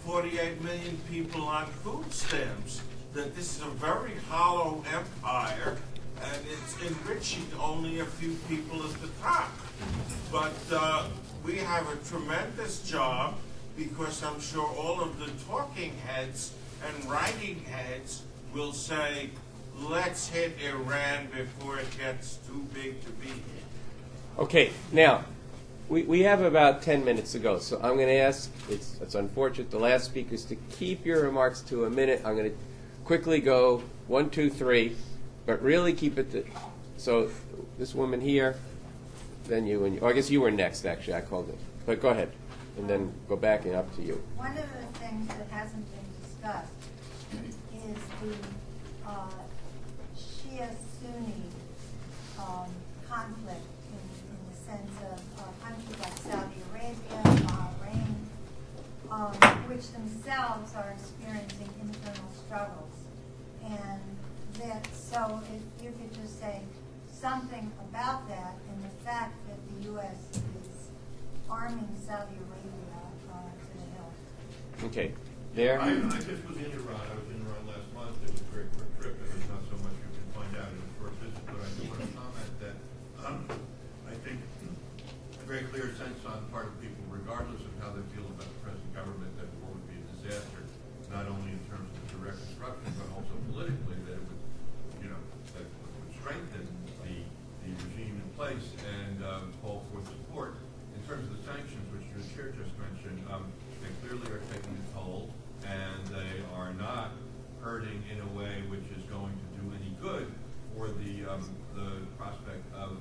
48 million people on food stamps, that this is a very hollow empire, and it's enriching only a few people at the top. But we have a tremendous job, because I'm sure all of the talking heads and writing heads will say, let's hit Iran before it gets too big to be hit. Okay, now, We have about 10 minutes to go, so I'm going to ask, it's unfortunate, the last speakers to keep your remarks to a minute. I'm going to quickly go 1, 2, 3, but really keep it to, so this woman here, then you, and you, oh, I guess you were next, actually, I called it. But go ahead, and then go back and up to you. One of the things that hasn't been discussed is the Shia-Sunni conflict in the sense of countries like Saudi Arabia, Bahrain, which themselves are experiencing internal struggles. And that, so if you could just say something about that and the fact that the U.S. is arming Saudi Arabia to the hilt. Okay, there. I just was in Iran. I was in Iran last month. It was a very quick trip, and there's not so much you can find out in a short visit. But I do want to comment that I think a very clear sense on the part of people, regardless of how they feel about the present government, that war would be a disaster, not only in terms of direct destruction, but also politically, that it would, that would strengthen the regime in place and call for support. In terms of the sanctions, which the chair just mentioned, they clearly are taking a toll, and they are not hurting in a way which is going to do any good for the prospect of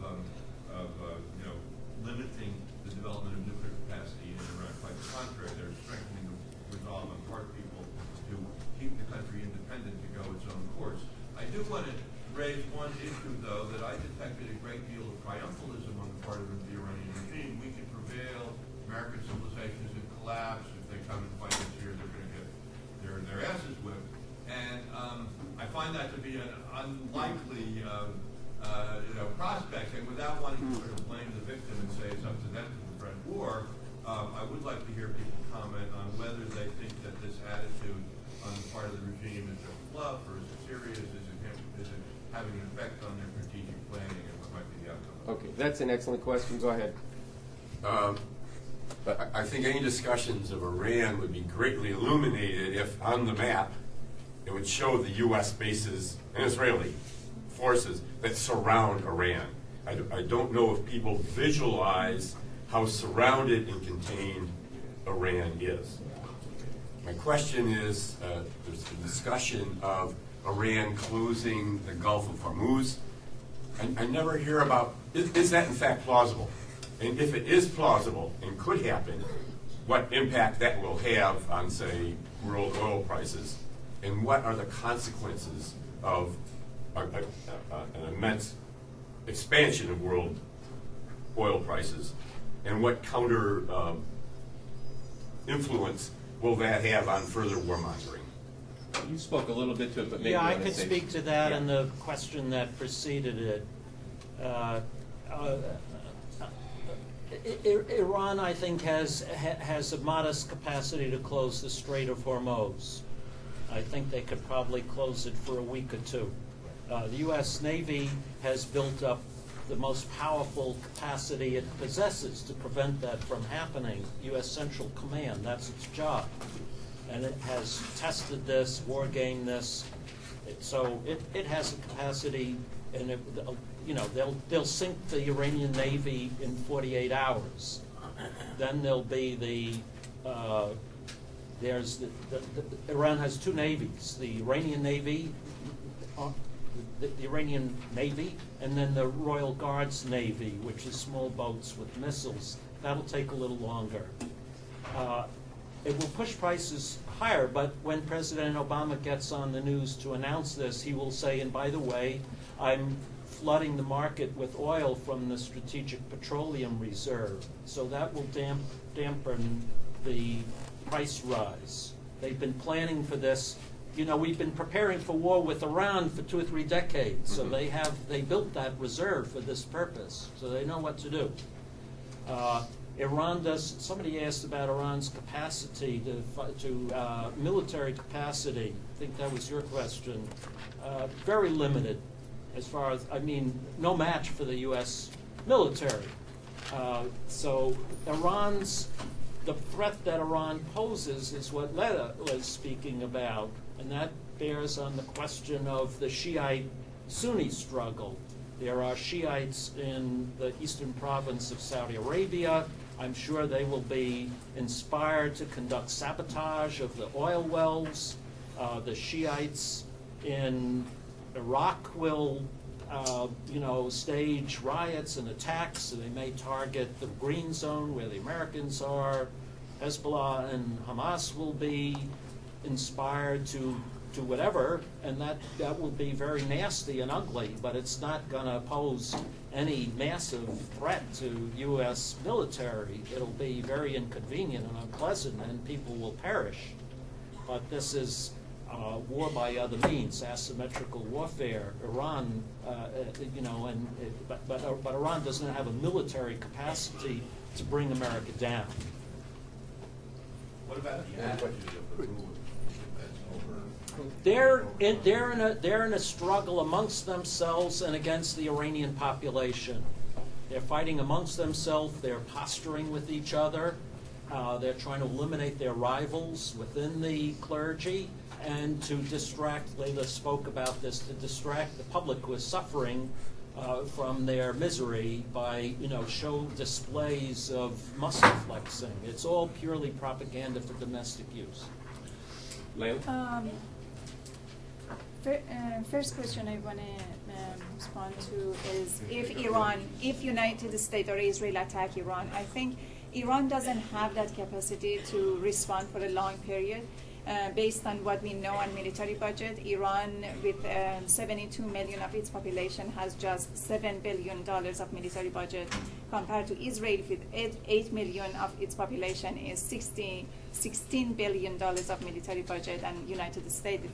limiting the development of nuclear capacity in Iran. Quite the contrary, they're strengthening the resolve on part of people to keep the country independent, to go its own course. I do want to raise one issue, though, that I detected a great deal of triumphalism on the part of the Iranian regime. We can prevail, American civilization is in collapse. If they come and fight us here, they're going to get their asses whipped. And I find that to be an unlikely prospect. And without wanting to sort of blame the victim and say it's up to them to prevent war, I would like to hear people comment on whether they think that this attitude on the part of the regime is just fluff, or is it serious? Is it having an effect on their strategic planning, and what might be the outcome? Okay, that's an excellent question. Go ahead. I think any discussions of Iran would be greatly illuminated if, on the map, it would show the U.S. bases and Israeli forces that surround Iran. I don't know if people visualize how surrounded and contained Iran is. My question is, there's a discussion of Iran closing the Gulf of Hormuz. I never hear about, is that in fact plausible? And if it is plausible and could happen, what impact that will have on, say, world oil prices, and what are the consequences of an immense expansion of world oil prices, and what counter influence will that have on further warmongering? You spoke a little bit to it, but maybe yeah, you I want to could say speak to that and the question that preceded it. Iran, I think, has a modest capacity to close the Strait of Hormuz. I think they could probably close it for a week or two. The U.S. Navy has built up the most powerful capacity it possesses to prevent that from happening. U.S. Central Command, that's its job. And it has tested this, war gamed this. So it has a capacity, and they'll sink the Iranian Navy in 48 hours. Then there'll be Iran has two navies: the Iranian Navy, the Iranian Navy, and then the Royal Guards Navy, which is small boats with missiles. That'll take a little longer. It will push prices higher, but when President Obama gets on the news to announce this, he will say, and by the way, I'm flooding the market with oil from the Strategic Petroleum Reserve. So that will dampen the price rise. They've been planning for this. We've been preparing for war with Iran for 2 or 3 decades, so they built that reserve for this purpose, so they know what to do. Somebody asked about Iran's capacity to military capacity. I think that was your question. Very limited, as far as, no match for the U.S. military. So the threat that Iran poses is what Leila was speaking about, and that bears on the question of the Shiite-Sunni struggle. There are Shiites in the eastern province of Saudi Arabia. I'm sure they will be inspired to conduct sabotage of the oil wells. The Shiites in Iraq will, stage riots and attacks. They may target the green zone where the Americans are. Hezbollah and Hamas will be inspired to whatever, and that will be very nasty and ugly, but it's not going to pose any massive threat to U.S. military. It'll be very inconvenient and unpleasant, and people will perish. But this is war by other means, asymmetrical warfare. Iran, but Iran does not have a military capacity to bring America down. What about the attitude of the movement? They're in a struggle amongst themselves and against the Iranian population. They're fighting amongst themselves. They're posturing with each other. They're trying to eliminate their rivals within the clergy and to distract. Leila spoke about this, to distract the public who is suffering from their misery by show displays of muscle flexing. It's all purely propaganda for domestic use. Leila? First question I want to respond to is if United States or Israel attack Iran, I think Iran doesn't have that capacity to respond for a long period. Based on what we know on military budget, Iran with 72 million of its population has just $7 billion of military budget, compared to Israel with 8 million of its population is $16 billion of military budget, and United States,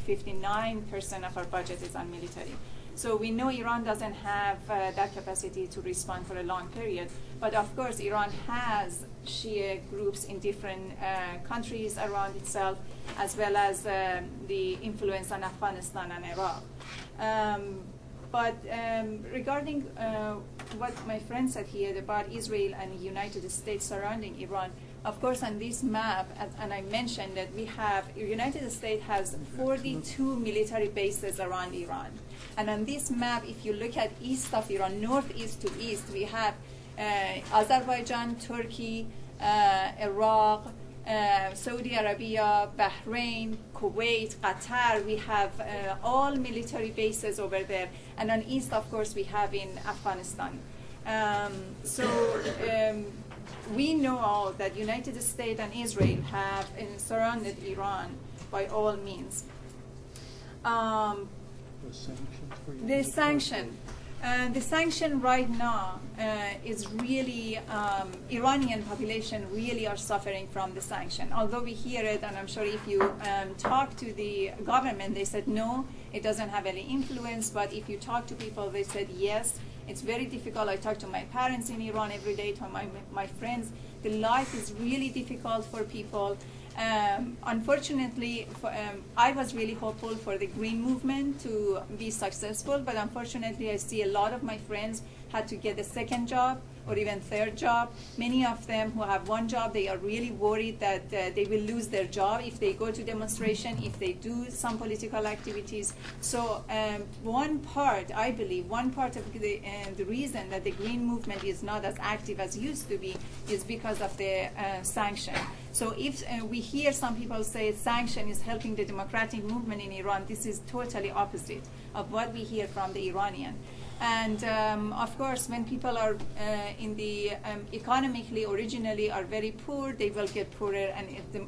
59% of our budget is on military. So we know Iran doesn't have that capacity to respond for a long period. But of course, Iran has Shia groups in different countries around itself, as well as the influence on Afghanistan and Iraq. But regarding what my friend said here about Israel and the United States surrounding Iran, of course, on this map, and I mentioned that United States has 42 military bases around Iran. And on this map, if you look at east of Iran, northeast to east, we have Azerbaijan, Turkey, Iraq, Saudi Arabia, Bahrain, Kuwait, Qatar. We have all military bases over there. And on east, of course, we have in Afghanistan. We know all that United States and Israel have surrounded Iran by all means. The sanction right now is really, Iranian population really are suffering from the sanction. Although we hear it, and I'm sure if you talk to the government, they said no, it doesn't have any influence. But if you talk to people, they said yes. It's very difficult. I talk to my parents in Iran every day, to my friends. The life is really difficult for people. Unfortunately, I was really hopeful for the green movement to be successful, but unfortunately I see a lot of my friends had to get a second job or even third job. Many of them who have one job, they are really worried that they will lose their job if they go to demonstration, if they do some political activities. So one part, I believe, one part of the reason that the green movement is not as active as used to be is because of the sanction. So if we hear some people say sanction is helping the democratic movement in Iran, this is totally opposite of what we hear from the Iranian. And of course, when people are in the economically originally are very poor, they will get poorer, and the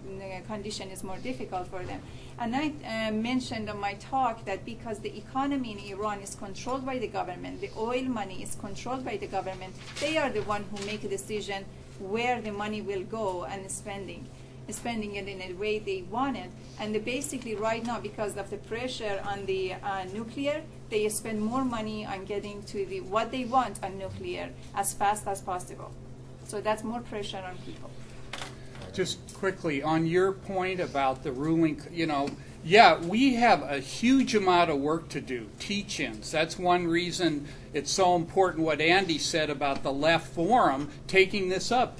condition is more difficult for them. And I mentioned in my talk that because the economy in Iran is controlled by the government, the oil money is controlled by the government, they are the one who make a decision where the money will go and spending it in a way they want it. And they basically right now, because of the pressure on the nuclear, they spend more money on getting to what they want on nuclear as fast as possible. So that's more pressure on people. Just quickly, on your point about the ruling, yeah, we have a huge amount of work to do, teach-ins. That's one reason it's so important what Andy said about the Left Forum taking this up.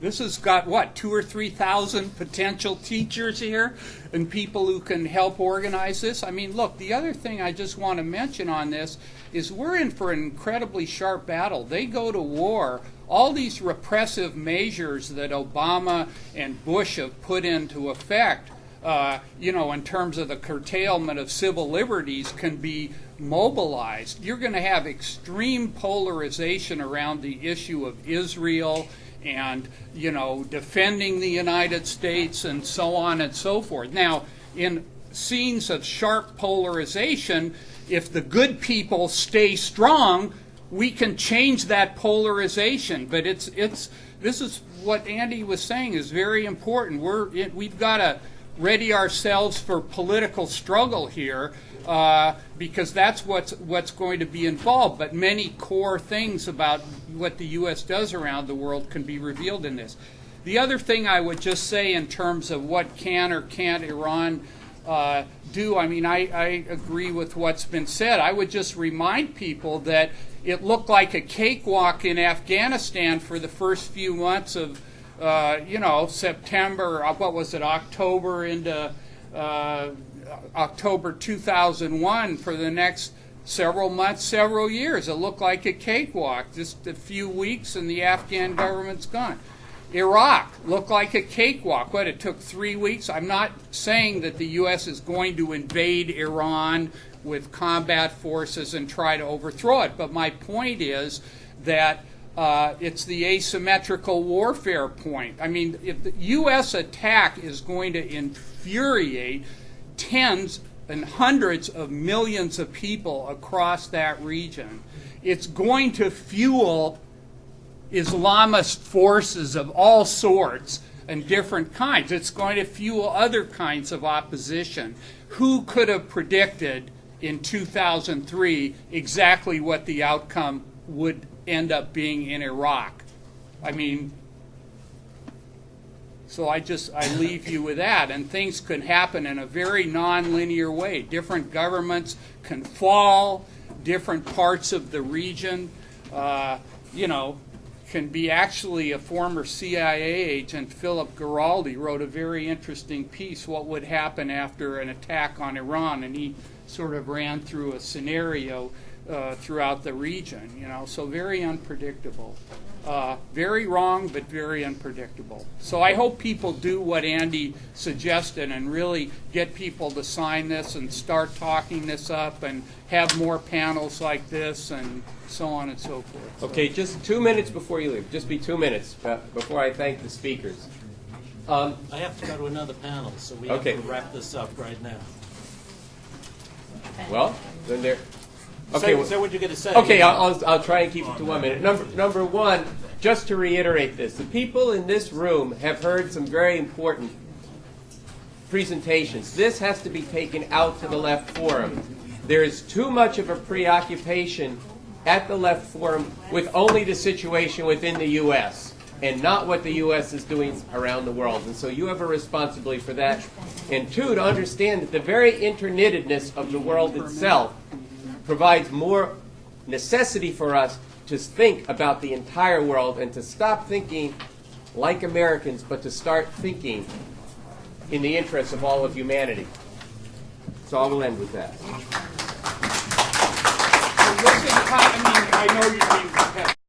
This has got, what, 2,000 or 3,000 potential teachers here and people who can help organize this. I mean, look, the other thing I just want to mention on this is we're in for an incredibly sharp battle. They go to war. All these repressive measures that Obama and Bush have put into effect, in terms of the curtailment of civil liberties, can be mobilized. You're going to have extreme polarization around the issue of Israel and, defending the United States and so on and so forth. Now, in scenes of sharp polarization, if the good people stay strong, we can change that polarization. But this is what Andy was saying is very important. We've got to ready ourselves for political struggle here, because that's what's going to be involved. But many core things about what the U.S. does around the world can be revealed in this. The other thing I would just say in terms of what can or can't Iran do, I mean, I agree with what's been said. I would just remind people that it looked like a cakewalk in Afghanistan for the first few months of September, October into October 2001 for the next several months, several years. It looked like a cakewalk, just a few weeks and the Afghan government's gone. Iraq looked like a cakewalk. It took 3 weeks. I'm not saying that the U.S. is going to invade Iran with combat forces and try to overthrow it, but my point is that it's the asymmetrical warfare point. I mean, if the U.S. attack is going to infuriate tens and hundreds of millions of people across that region, it's going to fuel Islamist forces of all sorts and different kinds. It's going to fuel other kinds of opposition. Who could have predicted in 2003 exactly what the outcome would end up being in Iraq? I mean, so I leave you with that. And things could happen in a very nonlinear way. Different governments can fall. Different parts of the region, can be actually a former CIA agent, Philip Giraldi, wrote a very interesting piece, What Would Happen After an Attack on Iran, and he sort of ran through a scenario throughout the region, so very unpredictable. Very wrong, but very unpredictable. So I hope people do what Andy suggested and really get people to sign this and start talking this up and have more panels like this and so on and so forth. Okay, just 2 minutes before you leave. Just be 2 minutes before I thank the speakers. I have to go to another panel, so we have to wrap this up right now. Well, then there. Okay, so what you going to say? Okay, I'll try and keep it to 1 minute. Number one, just to reiterate this, the people in this room have heard some very important presentations. This has to be taken out to the left forum. There is too much of a preoccupation at the left forum with only the situation within the U.S. and not what the U.S. is doing around the world. And so you have a responsibility for that. And two, to understand that the very interknittedness of the world itself provides more necessity for us to think about the entire world and to stop thinking like Americans, but to start thinking in the interests of all of humanity. So I will end with that. I know you're being competitive.